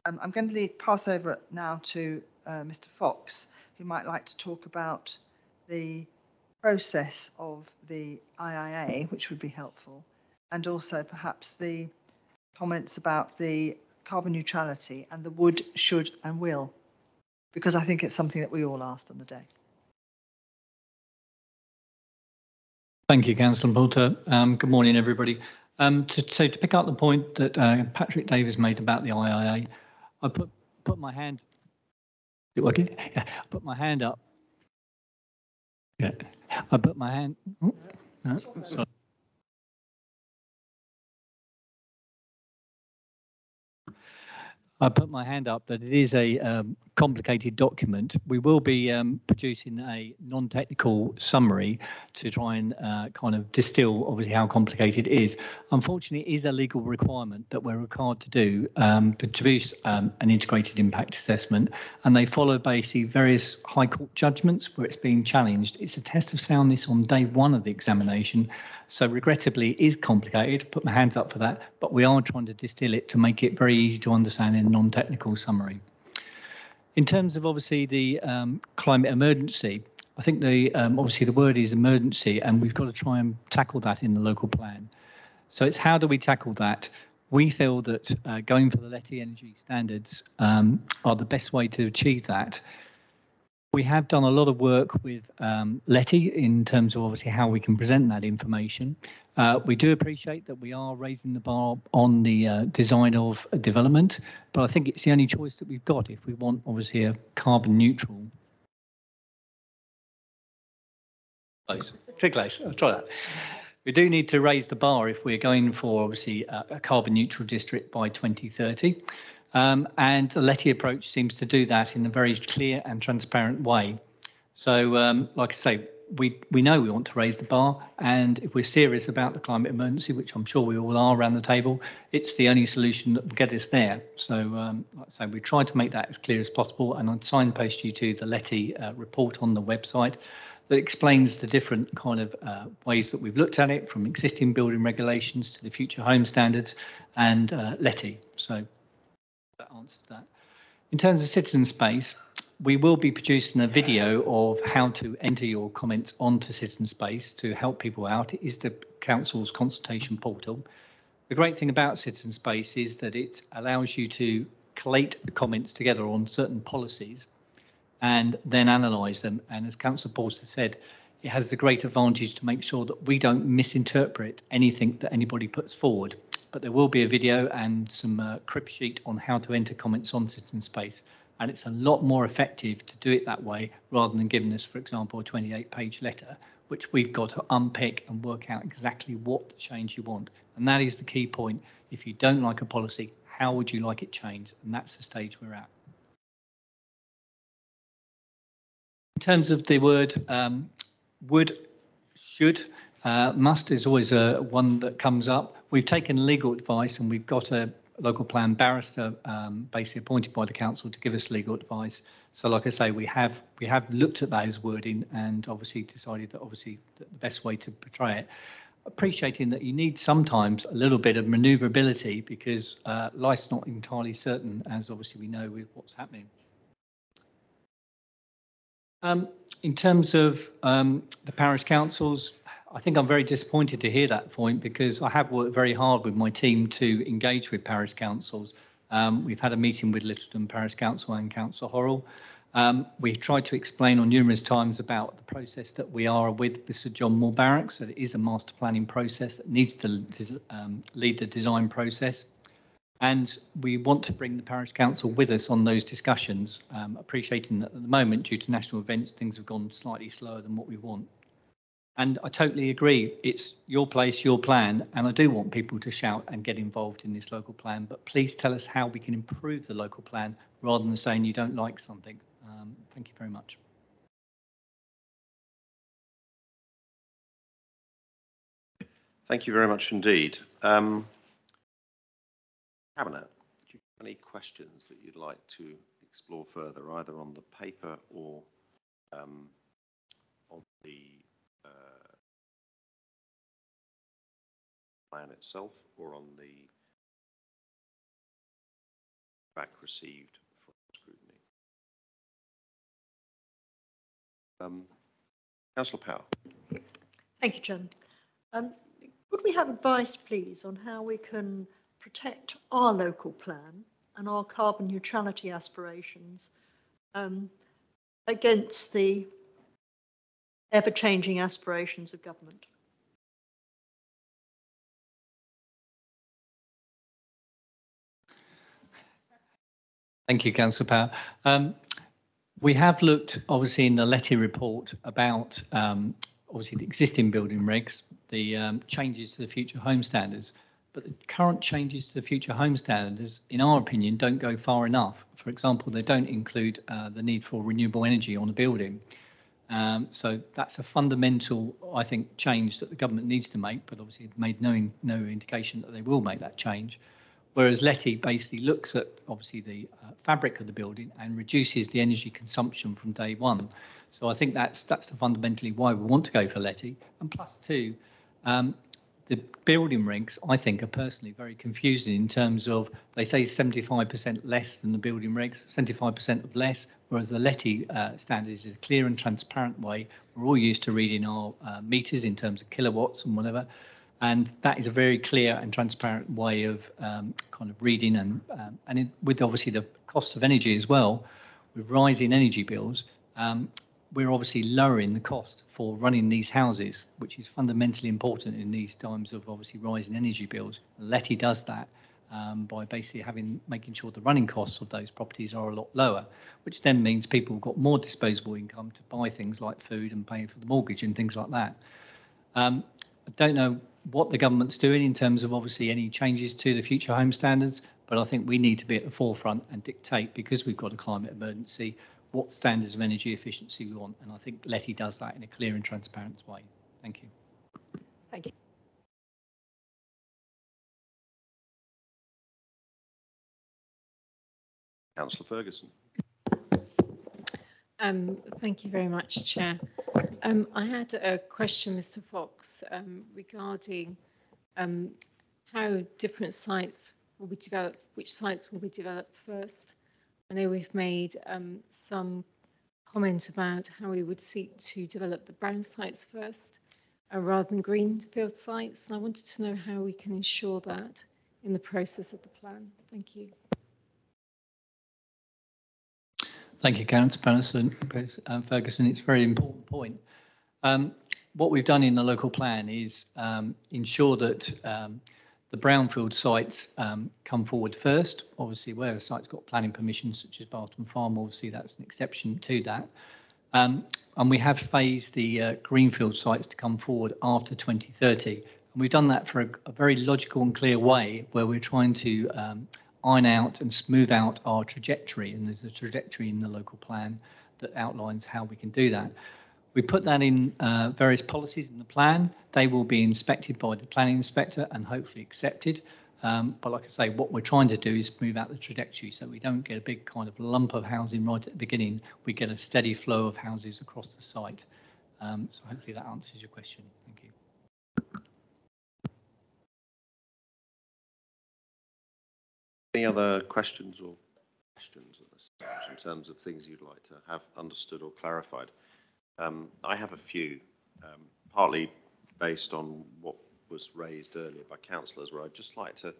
I'm going to pass over now to Mr. Fox, who might like to talk about the process of the IIA, which would be helpful, and also perhaps the comments about the carbon neutrality and the would, should and will, because I think it's something that we all asked on the day. Thank you, Councillor Poulter. Good morning, everybody. To pick up the point that Patrick Davis made about the IIA, I put my hand. Is it working? Yeah, I put my hand up. Yeah, I put my hand. Oh, no, sorry. I put my hand up that it is a complicated document. We will be producing a non-technical summary to try and kind of distill obviously how complicated it is. Unfortunately, it is a legal requirement that we're required to do to produce an integrated impact assessment, and they follow basically various High Court judgments where it's being challenged. It's a test of soundness on day one of the examination, so regrettably it is complicated. Put my hands up for that, but we are trying to distill it to make it very easy to understand in a non-technical summary. In terms of obviously the climate emergency, I think the obviously the word is emergency, and we've got to try and tackle that in the local plan. So it's how do we tackle that? We feel that going for the LETI energy standards are the best way to achieve that. We have done a lot of work with LETI in terms of obviously how we can present that information. We do appreciate that we are raising the bar on the design of a development, but I think it's the only choice that we've got if we want obviously a carbon neutral. Close. Too close. I'll try that. We do need to raise the bar if we're going for obviously a carbon neutral district by 2030. And the LETI approach seems to do that in a very clear and transparent way. So, like I say, we know we want to raise the bar, and if we're serious about the climate emergency, which I'm sure we all are around the table, it's the only solution that will get us there. So, like I say, we try to make that as clear as possible, and I'd signpost you to the LETI report on the website that explains the different kind of ways that we've looked at it, from existing building regulations to the future home standards and LETI. So that answers that. In terms of citizen space, we will be producing a video of how to enter your comments onto Citizen Space to help people out. It is the council's consultation portal. The great thing about Citizen Space is that it allows you to collate the comments together on certain policies and then analyse them. And as Councillor Porter said, it has the great advantage to make sure that we don't misinterpret anything that anybody puts forward. But there will be a video and some crib sheet on how to enter comments on Citizen Space. And it's a lot more effective to do it that way rather than giving us, for example, a 28-page letter, which we've got to unpick and work out exactly what change you want. And that is the key point. If you don't like a policy, how would you like it changed? And that's the stage we're at. In terms of the word would, should, must is always one that comes up. We've taken legal advice and we've got a local plan barrister basically appointed by the council to give us legal advice. So like I say, we have looked at those wording and obviously decided that obviously the best way to portray it, appreciating that you need sometimes a little bit of manoeuvrability because life's not entirely certain, as obviously we know with what's happening. In terms of the parish councils, I think I'm very disappointed to hear that point because I have worked very hard with my team to engage with parish councils. We've had a meeting with Littleton Parish Council and Councillor Horrell. We've tried to explain on numerous times about the process that we are with Sir John Moore Barracks, that it is a master planning process that needs to lead the design process. And we want to bring the parish council with us on those discussions, appreciating that at the moment, due to national events, things have gone slightly slower than what we want. And I totally agree, it's your place, your plan, and I do want people to shout and get involved in this local plan, but please tell us how we can improve the local plan rather than saying you don't like something. Thank you very much. Thank you very much indeed. Cabinet, do you have any questions that you'd like to explore further, either on the paper or on the plan itself, or on the feedback received from scrutiny? Councillor Power. Thank you, Chairman. Could we have advice, please, on how we can protect our local plan and our carbon neutrality aspirations against the ever-changing aspirations of government? Thank you, Councillor Power. We have looked, obviously, in the LETI report about, obviously, the existing building regs, the changes to the future home standards. But but the current changes to the future home standards, in our opinion, don't go far enough. For example, they don't include the need for renewable energy on a building. So that's a fundamental, I think, change that the government needs to make, but obviously it made no indication that they will make that change. Whereas LETI basically looks at obviously the fabric of the building and reduces the energy consumption from day one. So I think that's fundamentally why we want to go for LETI. And plus two, the building regs, I think, are personally very confusing in terms of they say 75% less than the building regs, 75% of less, whereas the LETI standard is a clear and transparent way. We're all used to reading our meters in terms of kilowatts and whatever. And that is a very clear and transparent way of kind of reading and with obviously the cost of energy as well, with rising energy bills, we're obviously lowering the cost for running these houses, which is fundamentally important in these times of obviously rising energy bills. LETI does that by basically making sure the running costs of those properties are a lot lower, which then means people have got more disposable income to buy things like food and paying for the mortgage and things like that. I don't know what the government's doing in terms of obviously any changes to the future home standards, but I think we need to be at the forefront and dictate, because we've got a climate emergency, what standards of energy efficiency we want. And I think LETI does that in a clear and transparent way. Thank you. Thank you. Councillor Ferguson. Thank you very much, Chair. I had a question, Mr. Fox, regarding how different sites will be developed, which sites will be developed first. I know we've made some comment about how we would seek to develop the brown sites first rather than greenfield sites. And I wanted to know how we can ensure that in the process of the plan. Thank you. Thank you, Councillor Ferguson. It's a very important point. What we've done in the local plan is ensure that the brownfield sites come forward first. Obviously, where a site's got planning permission, such as Barton Farm, obviously that's an exception to that. And we have phased the greenfield sites to come forward after 2030. And we've done that for a very logical and clear way, where we're trying to iron out and smooth out our trajectory. And there's a trajectory in the local plan that outlines how we can do that. We put that in various policies in the plan. They will be inspected by the planning inspector and hopefully accepted. But like I say, what we're trying to do is move out the trajectory so we don't get a big kind of lump of housing right at the beginning. We get a steady flow of houses across the site. So hopefully that answers your question. Thank you. Any other questions at this stage in terms of things you'd like to have understood or clarified? I have a few, partly based on what was raised earlier by councillors, where I'd just like to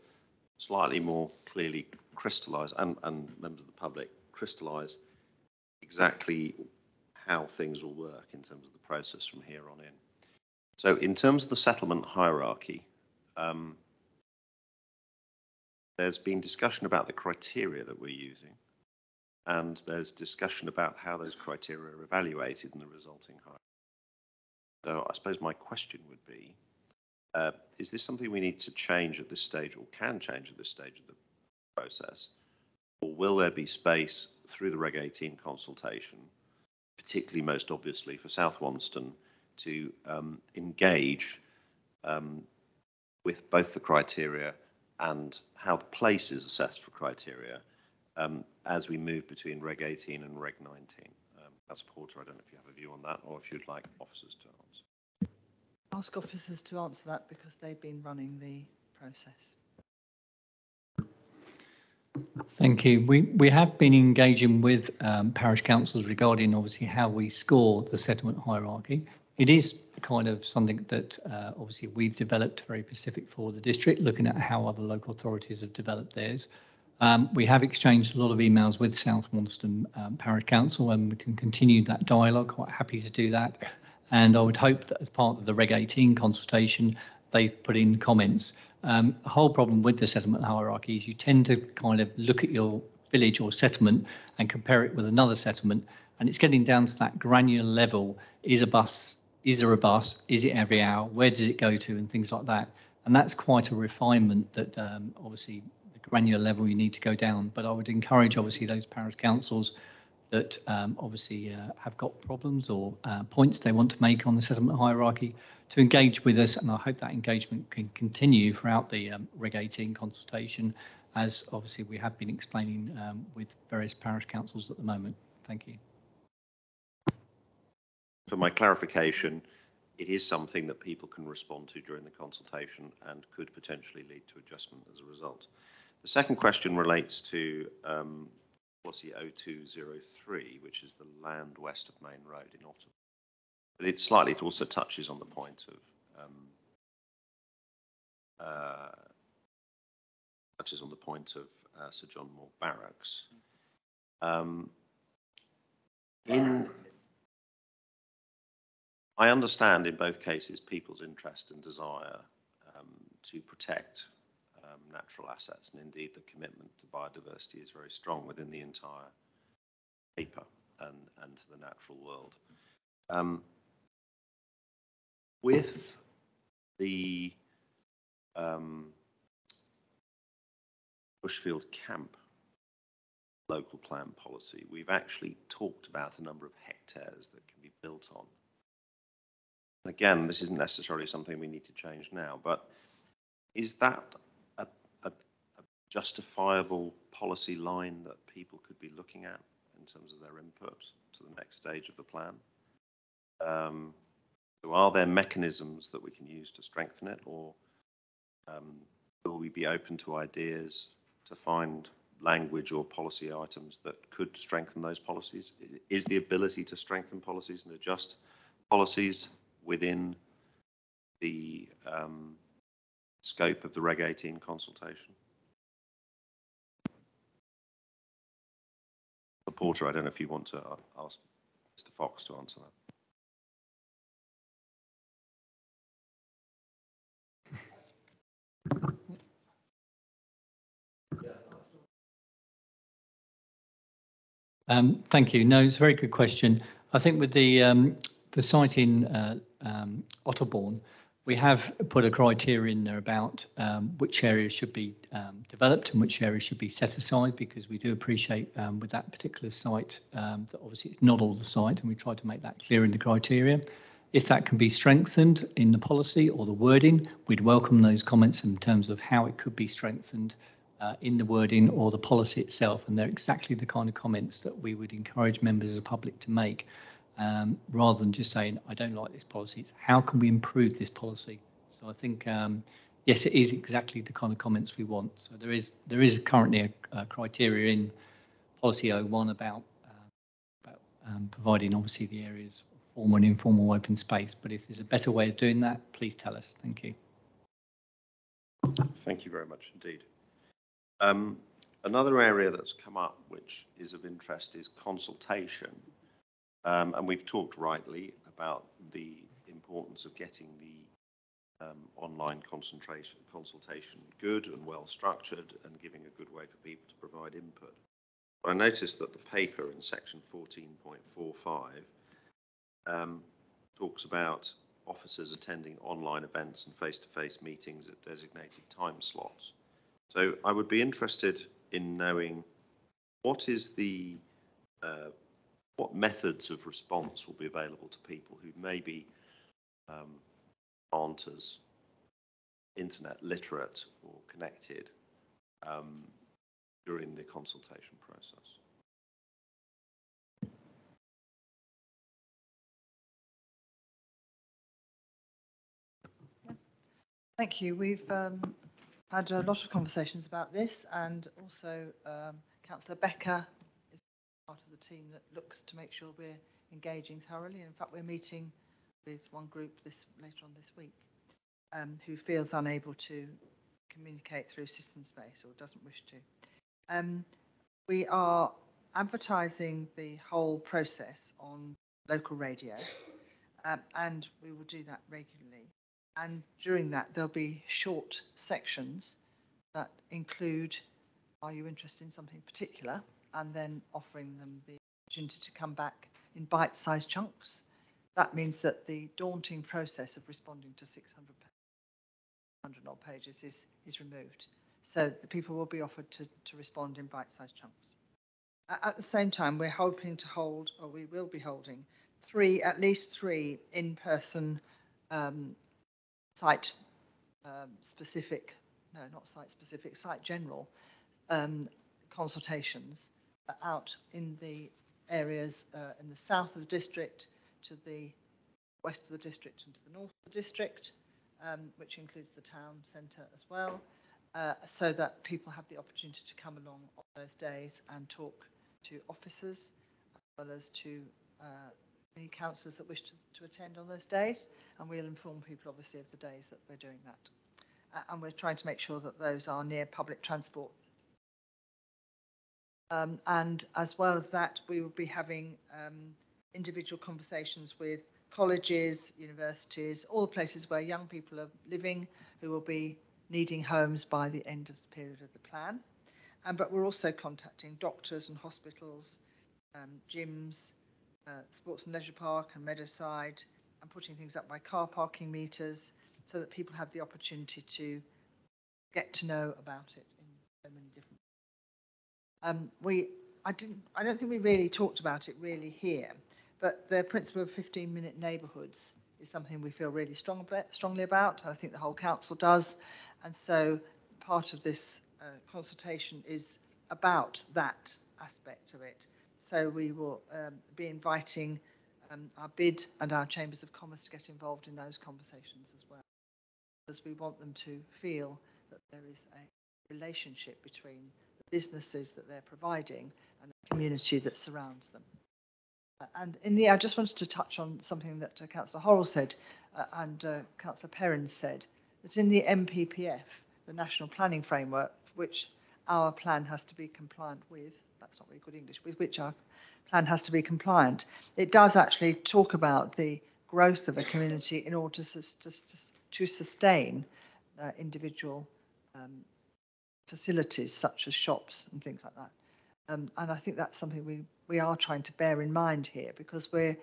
slightly more clearly crystallise, and members of the public, crystallise exactly how things will work in terms of the process from here on in. So in terms of the settlement hierarchy, there's been discussion about the criteria that we're using, and there's discussion about how those criteria are evaluated in the resulting hierarchy. So I suppose my question would be, is this something we need to change at this stage, or can change at this stage of the process? Or will there be space through the Reg 18 consultation, particularly most obviously for South Wonston, to engage with both the criteria and how the place is assessed for criteria as we move between Reg 18 and Reg 19. As a porter, I don't know if you have a view on that, or if you'd like officers to answer. Ask officers to answer that because they've been running the process. Thank you. We have been engaging with parish councils regarding obviously how we score the settlement hierarchy. It is kind of something that obviously we've developed very specific for the district, looking at how other local authorities have developed theirs. We have exchanged a lot of emails with South Wonston Parish Council, and we can continue that dialogue. Quite happy to do that. And I would hope that as part of the Reg 18 consultation, they put in comments. The whole problem with the settlement hierarchy is you tend to kind of look at your village or settlement and compare it with another settlement, and it's getting down to that granular level. Is there a bus? Is it every hour? Where does it go to? And things like that. And that's quite a refinement that obviously the granular level you need to go down. But I would encourage obviously those parish councils that obviously have got problems or points they want to make on the settlement hierarchy to engage with us, and I hope that engagement can continue throughout the Reg 18 consultation, as obviously we have been explaining with various parish councils at the moment. Thank you. For my clarification, it is something that people can respond to during the consultation and could potentially lead to adjustment as a result. The second question relates to policy 0203, which is the land west of Main Road in Otterbourne. But it also touches on the point of Sir John Moore Barracks. I understand in both cases people's interest and desire to protect natural assets, and indeed the commitment to biodiversity is very strong within the entire paper and to the natural world. With the Bushfield Camp local plan policy, we've actually talked about a number of hectares that can be built on. Again, this isn't necessarily something we need to change now, but is that a justifiable policy line that people could be looking at in terms of their input to the next stage of the plan? So are there mechanisms that we can use to strengthen it, or will we be open to ideas to find language or policy items that could strengthen those policies? Is the ability to strengthen policies and adjust policies within the scope of the Reg 18 consultation? Porter, I don't know if you want to ask Mr. Fox to answer that. Thank you. No, it's a very good question. I think with the site in Otterbourne, we have put a criteria in there about which areas should be developed and which areas should be set aside, because we do appreciate with that particular site that obviously it's not all the site, and we try to make that clear in the criteria. If that can be strengthened in the policy or the wording, we'd welcome those comments in terms of how it could be strengthened in the wording or the policy itself, and they're exactly the kind of comments that we would encourage members of the public to make. Rather than just saying, I don't like this policy, it's how can we improve this policy? So I think, yes, it is exactly the kind of comments we want. So there is currently a criteria in policy 01 about providing obviously the areas of formal and informal open space. But if there's a better way of doing that, please tell us. Thank you. Thank you very much indeed. Another area that's come up which is of interest is consultation. And we've talked rightly about the importance of getting the online consultation good and well structured and giving a good way for people to provide input. But I noticed that the paper in section 14.45 talks about officers attending online events and face-to-face meetings at designated time slots. So I would be interested in knowing what methods of response will be available to people who maybe aren't as internet literate or connected during the consultation process. Thank you. We've had a lot of conversations about this, and also Councillor Becker is part of the team that looks to make sure we're engaging thoroughly. In fact, we're meeting with one group later on this week who feels unable to communicate through Citizen Space or doesn't wish to. We are advertising the whole process on local radio, and we will do that regularly. And during that, there'll be short sections that include, are you interested in something particular? And then offering them the opportunity to come back in bite-sized chunks. That means that the daunting process of responding to 600 100 odd pages is removed. So the people will be offered to respond in bite-sized chunks. At the same time, we're hoping to hold, or we will be holding, at least three in-person site general consultations out in the areas in the south of the district, to the west of the district, and to the north of the district, which includes the town centre as well, so that people have the opportunity to come along on those days and talk to officers, as well as to any councillors that wish to attend on those days. And we'll inform people, obviously, of the days that we're doing that. And we're trying to make sure that those are near public transport. And as well as that, we will be having individual conversations with colleges, universities, all the places where young people are living who will be needing homes by the end of the period of the plan. But we're also contacting doctors and hospitals, gyms, sports and leisure park and Meadowside, and putting things up by car parking meters so that people have the opportunity to get to know about it in so many different ways. I don't think we really talked about it really here, but the principle of 15-minute neighbourhoods is something we feel really strongly about. I think the whole council does. And so part of this consultation is about that aspect of it. So we will be inviting our BID and our Chambers of Commerce to get involved in those conversations as well, because we want them to feel that there is a relationship between the businesses that they're providing and the community that surrounds them. And I just wanted to touch on something that Councillor Horrell said and Councillor Perrin said, that in the NPPF, the National Planning Framework, which our plan has to be compliant with, that's not very good English, with which our plan has to be compliant, it does actually talk about the growth of a community in order to sustain individual facilities such as shops and things like that. And I think that's something we are trying to bear in mind here, because I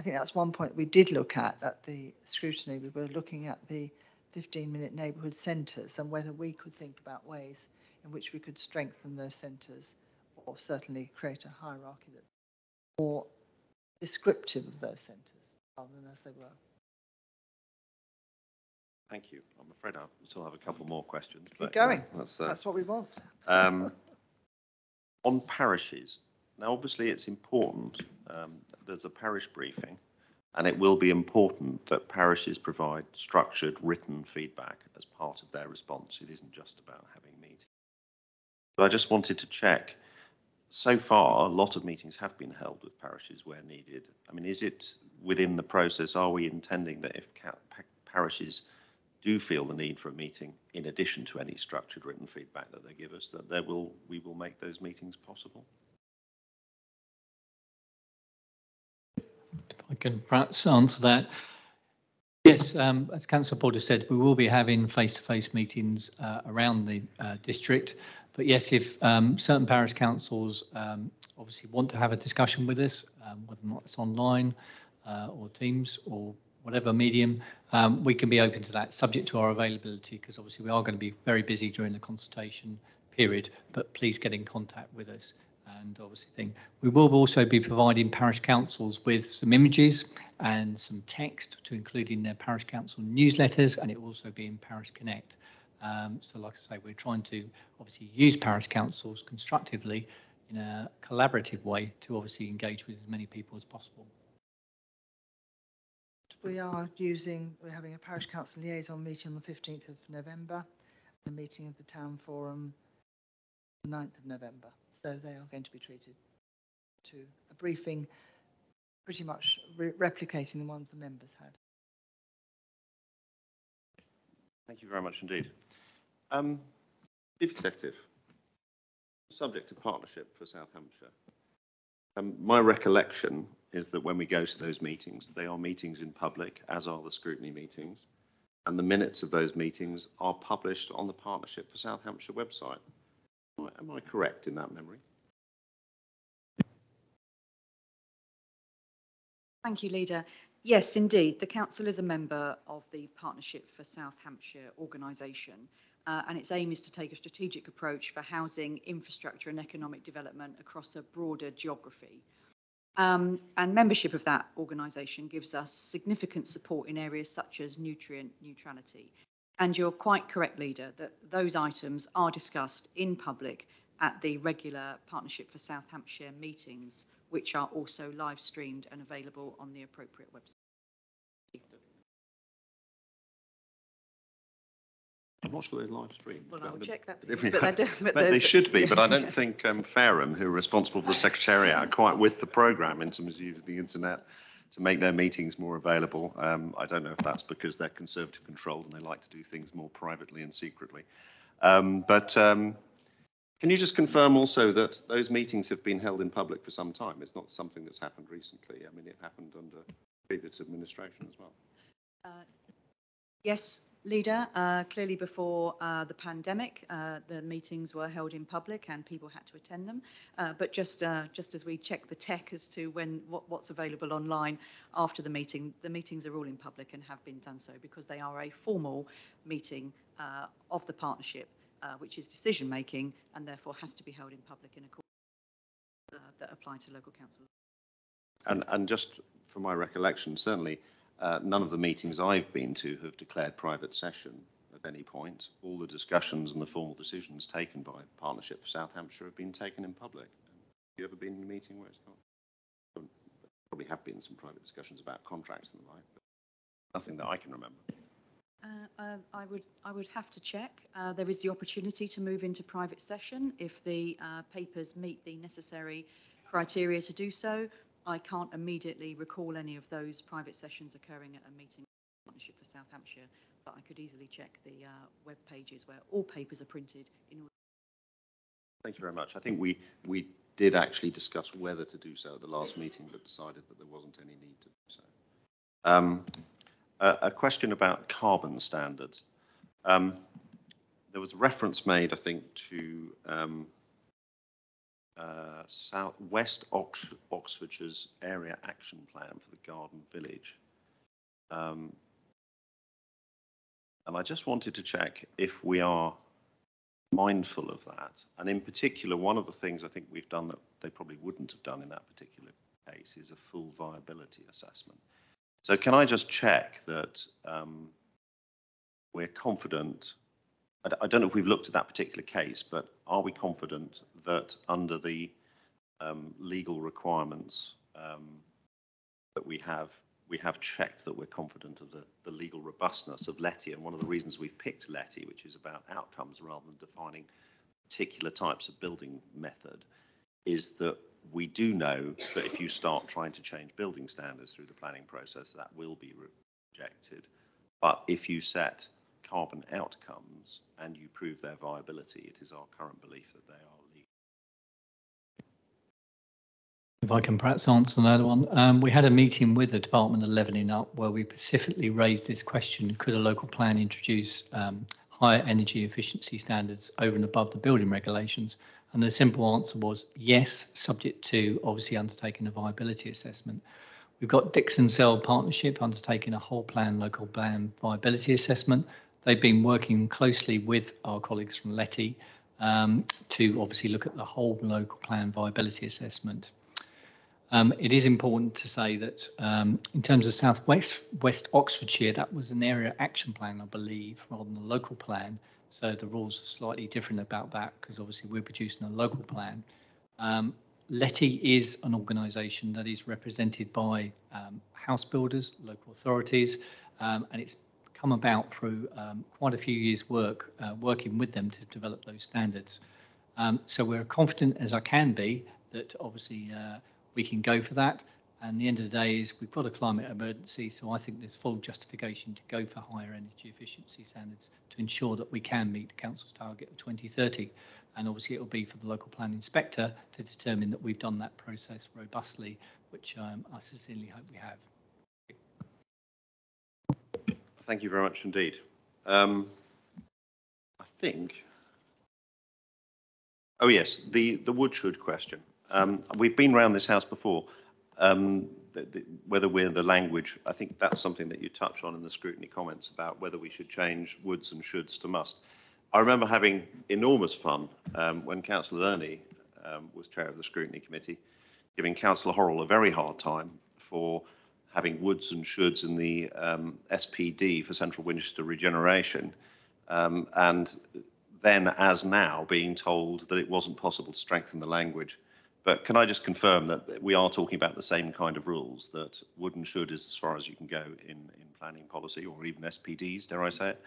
think that's one point we did look at the scrutiny. We were looking at the 15-minute neighbourhood centres and whether we could think about ways in which we could strengthen those centres, or certainly create a hierarchy that's more descriptive of those centres rather than as they were. Thank you. I'm afraid I still have a couple more questions. Keep going. That's what we want. On parishes, now obviously it's important, there's a parish briefing, and it will be important that parishes provide structured written feedback as part of their response. It isn't just about having meetings. But I just wanted to check, so far a lot of meetings have been held with parishes where needed. I mean, is it within the process, are we intending that if parishes do feel the need for a meeting, in addition to any structured written feedback that they give us, that we will make those meetings possible? If I can perhaps answer that. Yes, as Councillor Porter said, we will be having face-to-face meetings around the district. But yes, if certain parish councils obviously want to have a discussion with us, whether or not it's online or Teams or whatever medium, we can be open to that, subject to our availability, because obviously we are going to be very busy during the consultation period, but please get in contact with us. And obviously we will also be providing parish councils with some images and some text to include in their parish council newsletters, and it will also be in Parish Connect. So like I say, we're trying to obviously use parish councils constructively in a collaborative way to obviously engage with as many people as possible. We're having a parish council liaison meeting on the 15th of November, and a meeting of the town forum on the 9th of November. So they are going to be treated to a briefing, pretty much replicating the ones the members had. Thank you very much indeed. Chief Executive, subject to partnership for South Hampshire. My recollection is that when we go to those meetings, they are meetings in public, as are the scrutiny meetings, and the minutes of those meetings are published on the Partnership for South Hampshire website. Am I correct in that memory? Thank you, Leader. Yes, indeed. The council is a member of the Partnership for South Hampshire organisation, and its aim is to take a strategic approach for housing, infrastructure and economic development across a broader geography. And membership of that organisation gives us significant support in areas such as nutrient neutrality. And you're quite correct, Leader, that those items are discussed in public at the regular Partnership for South Hampshire meetings, which are also live streamed and available on the appropriate website. I'm not sure they're live streamed. Well, I'll check that. They should be, but I don't think Fareham, who are responsible for the Secretariat, are quite with the programme in terms of using the internet to make their meetings more available. I don't know if that's because they're Conservative controlled and they like to do things more privately and secretly. Can you just confirm also that those meetings have been held in public for some time? It's not something that's happened recently. I mean, it happened under previous administration as well. Yes, Leader. Clearly before the pandemic, the meetings were held in public and people had to attend them. But just as we check the tech as to what's available online after the meetings are all in public and have been done so because they are a formal meeting of the partnership, which is decision making and therefore has to be held in public in accordance that apply to local councils. And just from my recollection, certainly none of the meetings I've been to have declared private session at any point. All the discussions and the formal decisions taken by Partnership for South Hampshire have been taken in public. Have you ever been in a meeting where it's not? There probably have been some private discussions about contracts and the like, but nothing that I can remember. I would have to check. There is the opportunity to move into private session if the papers meet the necessary criteria to do so. I can't immediately recall any of those private sessions occurring at a meeting of Partnership for South Hampshire, but I could easily check the web pages where all papers are printed. Thank you very much. I think we did actually discuss whether to do so at the last meeting, but decided that there wasn't any need to do so. A question about carbon standards. There was a reference made, I think, to West Oxfordshire's area action plan for the Garden Village. And I just wanted to check if we are mindful of that. And in particular, one of the things I think we've done that they probably wouldn't have done in that particular case is a full viability assessment. So can I just check that we're confident, I don't know if we've looked at that particular case, but are we confident that under the legal requirements that we have checked that we're confident of the legal robustness of LETI? And one of the reasons we've picked LETI, which is about outcomes rather than defining particular types of building method, is that we do know that if you start trying to change building standards through the planning process, that will be rejected. But if you set carbon outcomes and you prove their viability, it is our current belief that they are legal. If I can perhaps answer another one. We had a meeting with the Department of Levelling Up where we specifically raised this question: could a local plan introduce higher energy efficiency standards over and above the building regulations? And the simple answer was yes, subject to obviously undertaking a viability assessment. We've got Dixon Cell Partnership undertaking a whole plan, local plan viability assessment. They've been working closely with our colleagues from LETI to obviously look at the whole local plan viability assessment. It is important to say that in terms of West Oxfordshire, that was an area action plan, I believe, rather than a local plan. So the rules are slightly different about that because obviously we're producing a local plan. LETI is an organisation that is represented by house builders, local authorities, and it's come about through quite a few years' work working with them to develop those standards. So we're confident as I can be that obviously we can go for that. And the end of the day is we've got a climate emergency, so I think there's full justification to go for higher energy efficiency standards to ensure that we can meet the council's target of 2030. And obviously it will be for the local plan inspector to determine that we've done that process robustly, which I sincerely hope we have. Thank you very much indeed. I think, oh yes, the Woodshed question. We've been around this house before. whether we're the language, I think that's something that you touch on in the scrutiny comments about whether we should change woulds and shoulds to must. I remember having enormous fun when Councillor Ernie was chair of the scrutiny committee, giving Councillor Horrell a very hard time for having woulds and shoulds in the SPD for Central Winchester regeneration, and then as now being told that it wasn't possible to strengthen the language. But can I just confirm that we are talking about the same kind of rules, that would and should is as far as you can go in planning policy or even SPDs, dare I say it,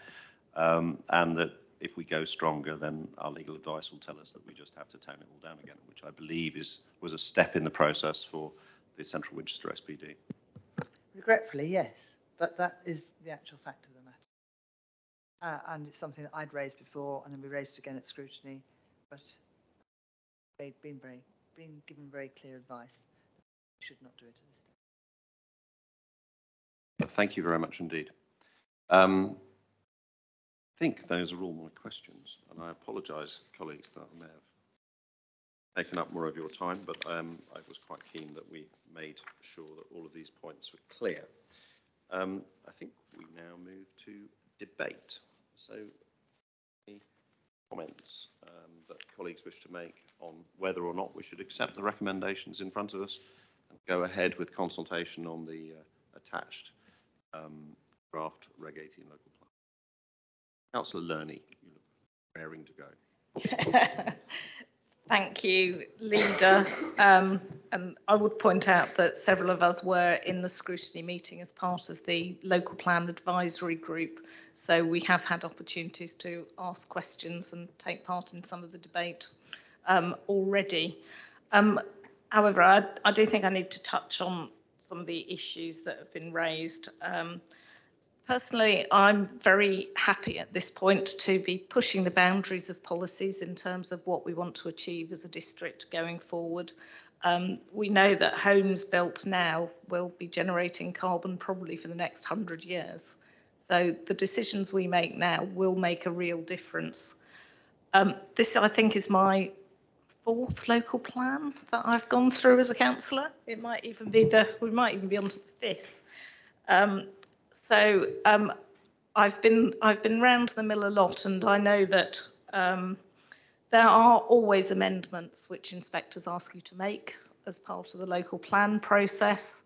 and that if we go stronger, then our legal advice will tell us that we just have to tone it all down again, which I believe was a step in the process for the Central Winchester SPD. Regretfully, yes, but that is the actual fact of the matter. And it's something that I'd raised before, and then we raised again at scrutiny, but they'd been given very clear advice. We should not do it at this stage. Thank you very much indeed. I think those are all my questions, and I apologise, colleagues, that I may have taken up more of your time, but I was quite keen that we made sure that all of these points were clear. I think we now move to debate. So, any comments that colleagues wish to make on whether or not we should accept the recommendations in front of us and go ahead with consultation on the attached draft Reg 18 local plan? Councillor Lerney, you look raring to go. Thank you, Leader. And I would point out that several of us were in the scrutiny meeting as part of the local plan advisory group. So we have had opportunities to ask questions and take part in some of the debate already. However, I do think I need to touch on some of the issues that have been raised. Personally, I'm very happy at this point to be pushing the boundaries of policies in terms of what we want to achieve as a district going forward. We know that homes built now will be generating carbon probably for the next 100 years. So the decisions we make now will make a real difference. This, I think, is my 4th local plan that I've gone through as a councillor. It might even be we might even be on to the 5th. So I've been round the mill a lot, and I know that there are always amendments which inspectors ask you to make as part of the local plan process.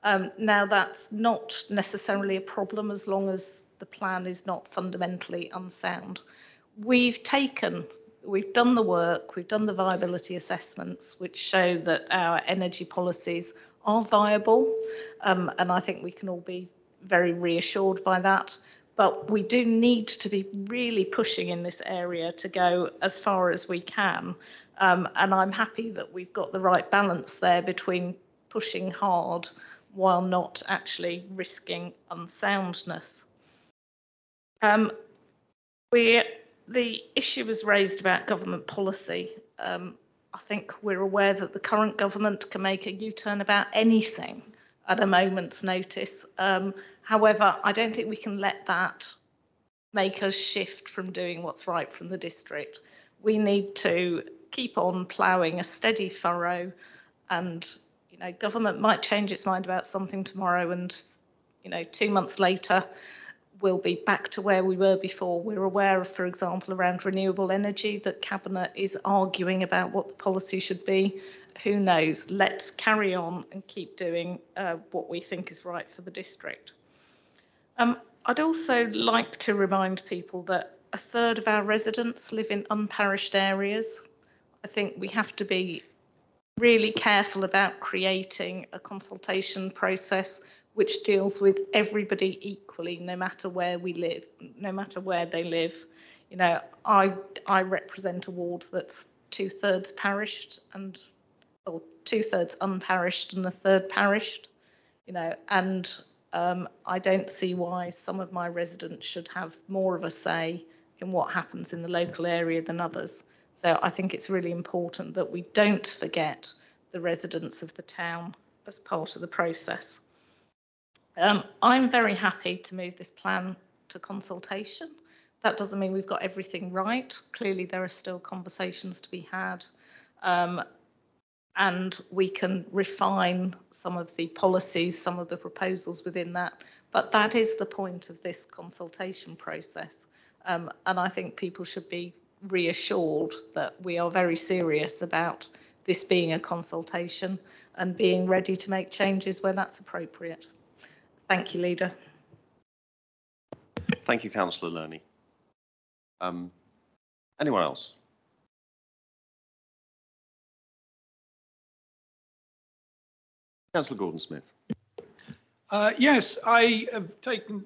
Now that's not necessarily a problem as long as the plan is not fundamentally unsound. We've done the work, we've done the viability assessments which show that our energy policies are viable, and I think we can all be very reassured by that. But we do need to be really pushing in this area to go as far as we can. And I'm happy that we've got the right balance there between pushing hard while not actually risking unsoundness. The issue was raised about government policy. I think we're aware that the current government can make a U-turn about anything at a moment's notice. However, I don't think we can let that make us shift from doing what's right from the district. We need to keep on ploughing a steady furrow, and government might change its mind about something tomorrow, and 2 months later we'll be back to where we were before. We're aware of, for example, around renewable energy, that Cabinet is arguing about what the policy should be. Who knows? Let's carry on and keep doing what we think is right for the district. I'd also like to remind people that 1/3 of our residents live in unparished areas. I think we have to be really careful about creating a consultation process which deals with everybody equally, no matter where we live, no matter where they live. I represent a ward that's 2/3 parished or 2/3 unparished and 1/3 parished, and I don't see why some of my residents should have more of a say in what happens in the local area than others. So I think it's really important that we don't forget the residents of the town as part of the process. I'm very happy to move this plan to consultation. That doesn't mean we've got everything right. Clearly, there are still conversations to be had. and we can refine some of the policies, some of the proposals within that. But that is the point of this consultation process. And I think people should be reassured that we are very serious about this being a consultation and being ready to make changes where that's appropriate. Thank you, Leader. Thank you, Councillor Lerney. Anyone else? Councillor Gordon-Smith. Yes, I have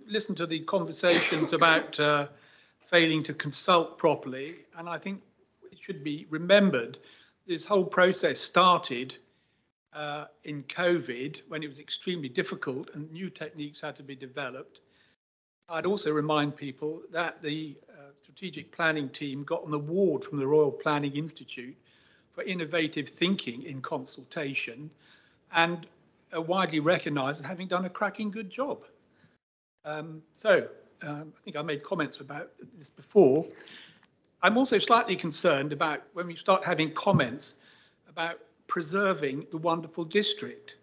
listened to the conversations about failing to consult properly, and I think it should be remembered this whole process started in COVID when it was extremely difficult and new techniques had to be developed. I'd also remind people that the strategic planning team got an award from the Royal Planning Institute for innovative thinking in consultation, and are widely recognised as having done a cracking good job. I think I made comments about this before. I'm also slightly concerned about when we start having comments about preserving the wonderful district.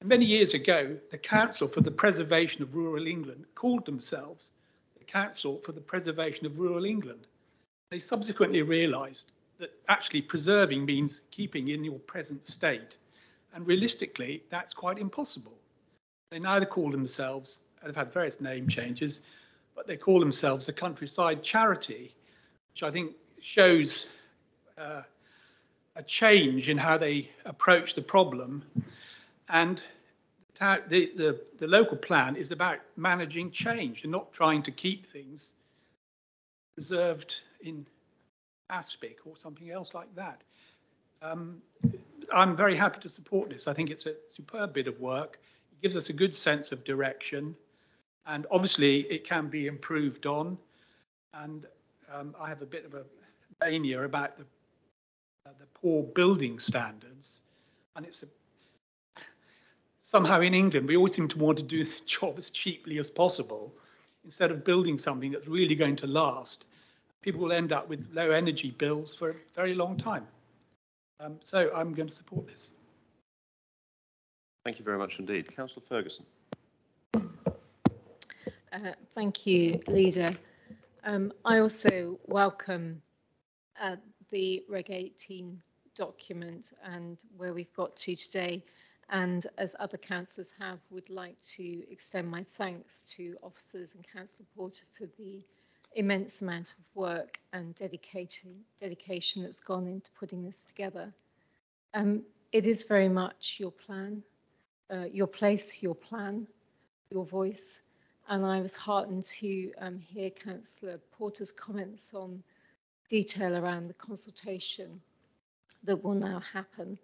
And many years ago, the Council for the Preservation of Rural England called themselves the Council for the Preservation of Rural England. They subsequently realised that actually preserving means keeping in your present state. And realistically, that's quite impossible. They now call themselves, they've had various name changes, but they call themselves the Countryside Charity, which I think shows a change in how they approach the problem. And the local plan is about managing change and not trying to keep things preserved in aspic or something else like that. I'm very happy to support this. I think it's a superb bit of work. It gives us a good sense of direction, and obviously it can be improved on. And I have a bit of a mania about the poor building standards, and it's somehow in England we always seem to want to do the job as cheaply as possible instead of building something that's really going to last. People will end up with low energy bills for a very long time. So I'm going to support this. Thank you very much indeed. Councillor Ferguson. Thank you, Leader. I also welcome the Reg 18 document and where we've got to today. And as other councillors have, would like to extend my thanks to officers and Councillor Porter for the immense amount of work and dedication that's gone into putting this together. It is very much your plan, your place, your plan, your voice. And I was heartened to hear Councillor Porter's comments on detail around the consultation that will now happen.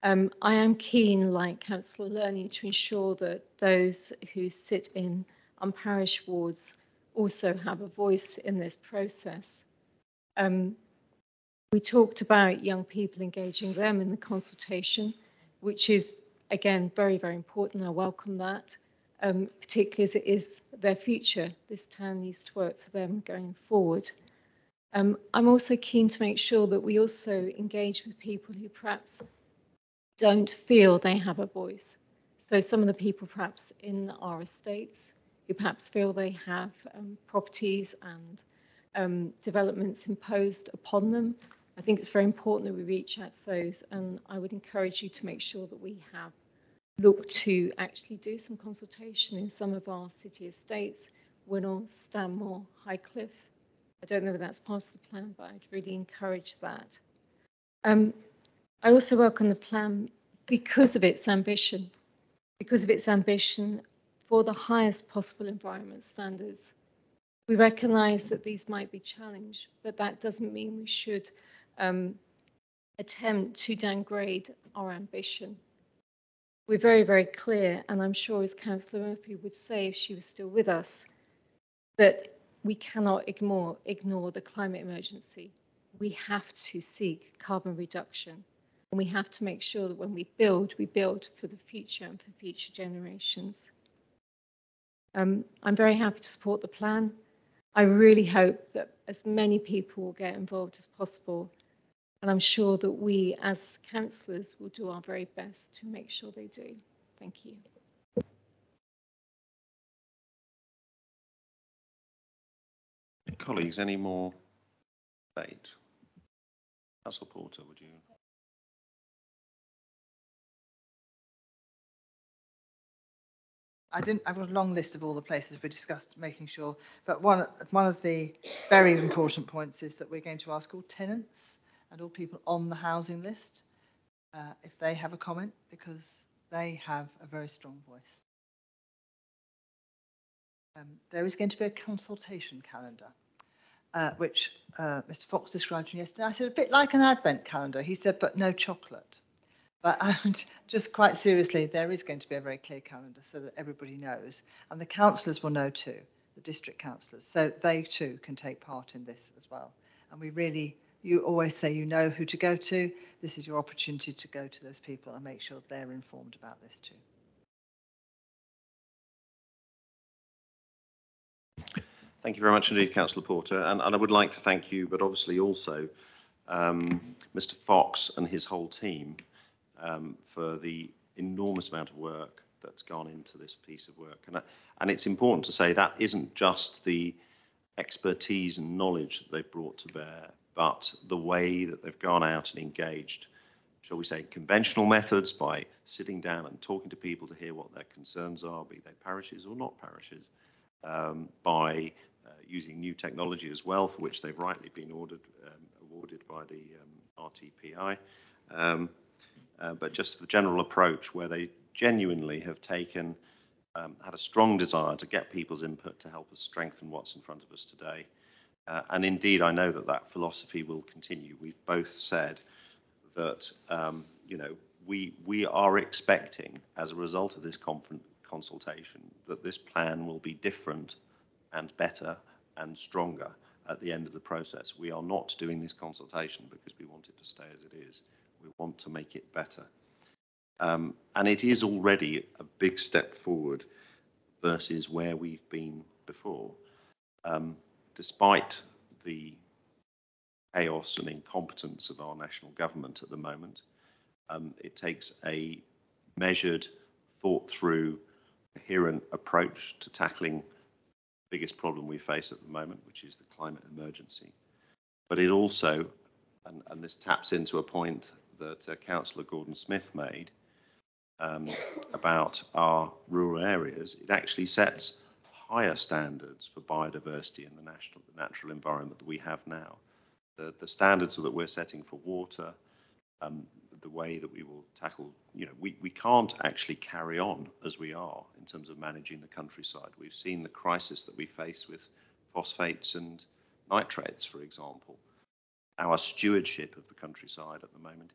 I am keen, like Councillor Lerney, to ensure that those who sit in unparished wards also have a voice in this process. We talked about young people, engaging them in the consultation, which is, again, very, very important. I welcome that, particularly as it is their future. This town needs to work for them going forward. I'm also keen to make sure that we also engage with people who perhaps don't feel they have a voice. So some of the people perhaps in our estates who perhaps feel they have properties and developments imposed upon them. I think it's very important that we reach out to those, and I would encourage you to make sure that we have looked to actually do some consultation in some of our city estates, Winnell, Stanmore, Highcliffe. I don't know if that's part of the plan, but I'd really encourage that. I also welcome the plan because of its ambition for the highest possible environment standards. We recognise that these might be challenged, but that doesn't mean we should attempt to downgrade our ambition. We're very, very clear, and I'm sure as Councillor Murphy would say if she was still with us, that we cannot ignore the climate emergency. We have to seek carbon reduction, and we have to make sure that when we build for the future and for future generations. I'm very happy to support the plan. I really hope that as many people will get involved as possible. And I'm sure that we as councillors will do our very best to make sure they do. Thank you. Colleagues, any more debate? Councillor Porter, would you? I've got a long list of all the places we discussed, making sure, but one of the very important points is that we're going to ask all tenants and all people on the housing list if they have a comment, because they have a very strong voice. There is going to be a consultation calendar, which Mr. Fox described to me yesterday. I said, a bit like an advent calendar. He said, but no chocolate. But just quite seriously, there is going to be a very clear calendar so that everybody knows. And the councillors will know too, the district councillors. So they too can take part in this as well. And we really, you always say you know who to go to. This is your opportunity to go to those people and make sure they're informed about this too. Thank you very much indeed, Councillor Porter. And I would like to thank you, but obviously also Mr. Fox and his whole team for the enormous amount of work that's gone into this piece of work. And it's important to say that isn't just the expertise and knowledge that they've brought to bear, but the way that they've gone out and engaged, shall we say, conventional methods by sitting down and talking to people to hear what their concerns are, be they parishes or not parishes, by using new technology as well, for which they've rightly been awarded by the RTPI. But just the general approach where they genuinely have taken, had a strong desire to get people's input to help us strengthen what's in front of us today. And indeed, I know that that philosophy will continue. We've both said that, you know, we are expecting, as a result of this consultation, that this plan will be different and better and stronger at the end of the process. We are not doing this consultation because we want it to stay as it is. We want to make it better. And it is already a big step forward versus where we've been before. Despite the chaos and incompetence of our national government at the moment, it takes a measured, thought through, coherent approach to tackling the biggest problem we face at the moment, which is the climate emergency. But it also, and this taps into a point that Councillor Gordon-Smith made about our rural areas, it actually sets higher standards for biodiversity in the natural environment that we have now. The standards that we're setting for water, the way that we will tackle, you know, we can't actually carry on as we are in terms of managing the countryside. We've seen the crisis that we face with phosphates and nitrates, for example. Our stewardship of the countryside at the moment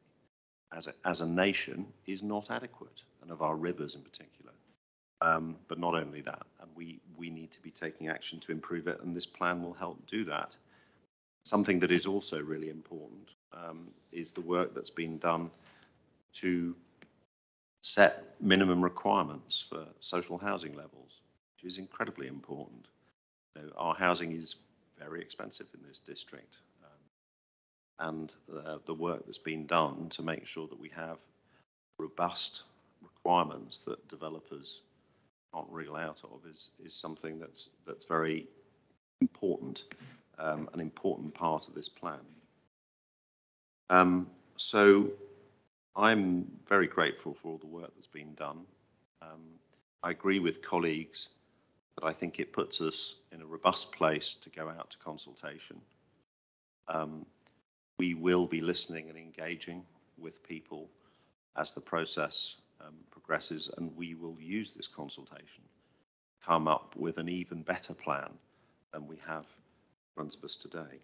as a nation is not adequate, and of our rivers in particular. But not only that, and we need to be taking action to improve it, and this plan will help do that. Something that is also really important is the work that's been done to set minimum requirements for social housing levels, which is incredibly important. You know, our housing is very expensive in this district, and the work that's been done to make sure that we have robust requirements that developers can't wriggle out of is something that's very important, an important part of this plan. So I'm very grateful for all the work that's been done. I agree with colleagues that I think it puts us in a robust place to go out to consultation. We will be listening and engaging with people as the process progresses, and we will use this consultation to come up with an even better plan than we have in front of us today.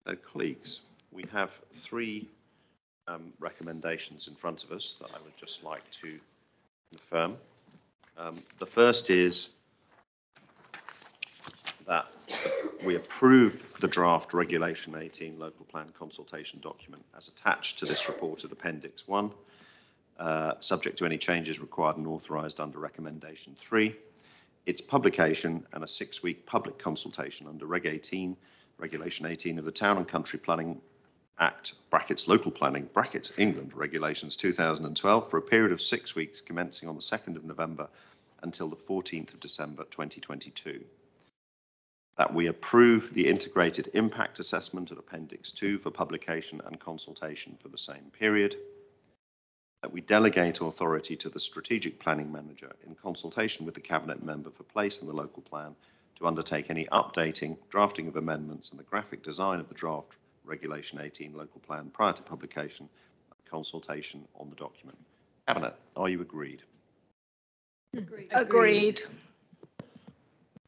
So, colleagues, we have three recommendations in front of us that I would just like to confirm. The first is that we approve the draft Regulation 18 Local Plan Consultation document as attached to this report at Appendix 1, subject to any changes required and authorised under Recommendation 3. Its publication and a 6-week public consultation under Regulation 18 of the Town and Country Planning Act (brackets Local Planning) (brackets England) Regulations 2012 for a period of 6 weeks commencing on the 2nd of November until the 14th of December 2022. That we approve the integrated impact assessment of Appendix 2 for publication and consultation for the same period. That we delegate authority to the Strategic Planning Manager in consultation with the Cabinet Member for place in the local plan to undertake any updating, drafting of amendments and the graphic design of the draft Regulation 18 local plan prior to publication and consultation on the document. Cabinet, are you agreed? Agreed.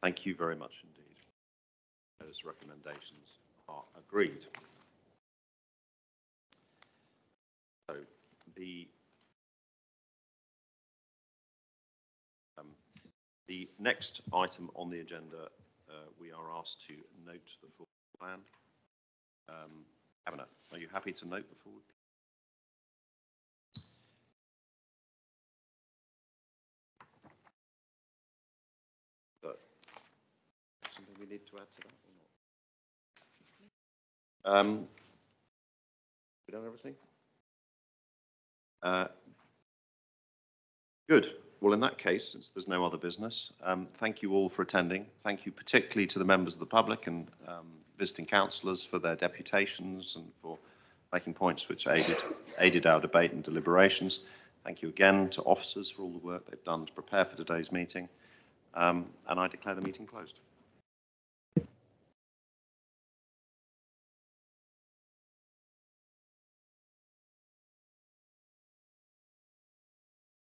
Thank you very much indeed. Those recommendations are agreed. So the next item on the agenda, we are asked to note the full plan. Cabinet, are you happy to note the full? Something we need to add to that or not? We done everything? Good. Well, in that case, since there's no other business, thank you all for attending. Thank you particularly to the members of the public and visiting councillors for their deputations and for making points which aided our debate and deliberations. Thank you again to officers for all the work they've done to prepare for today's meeting. And I declare the meeting closed.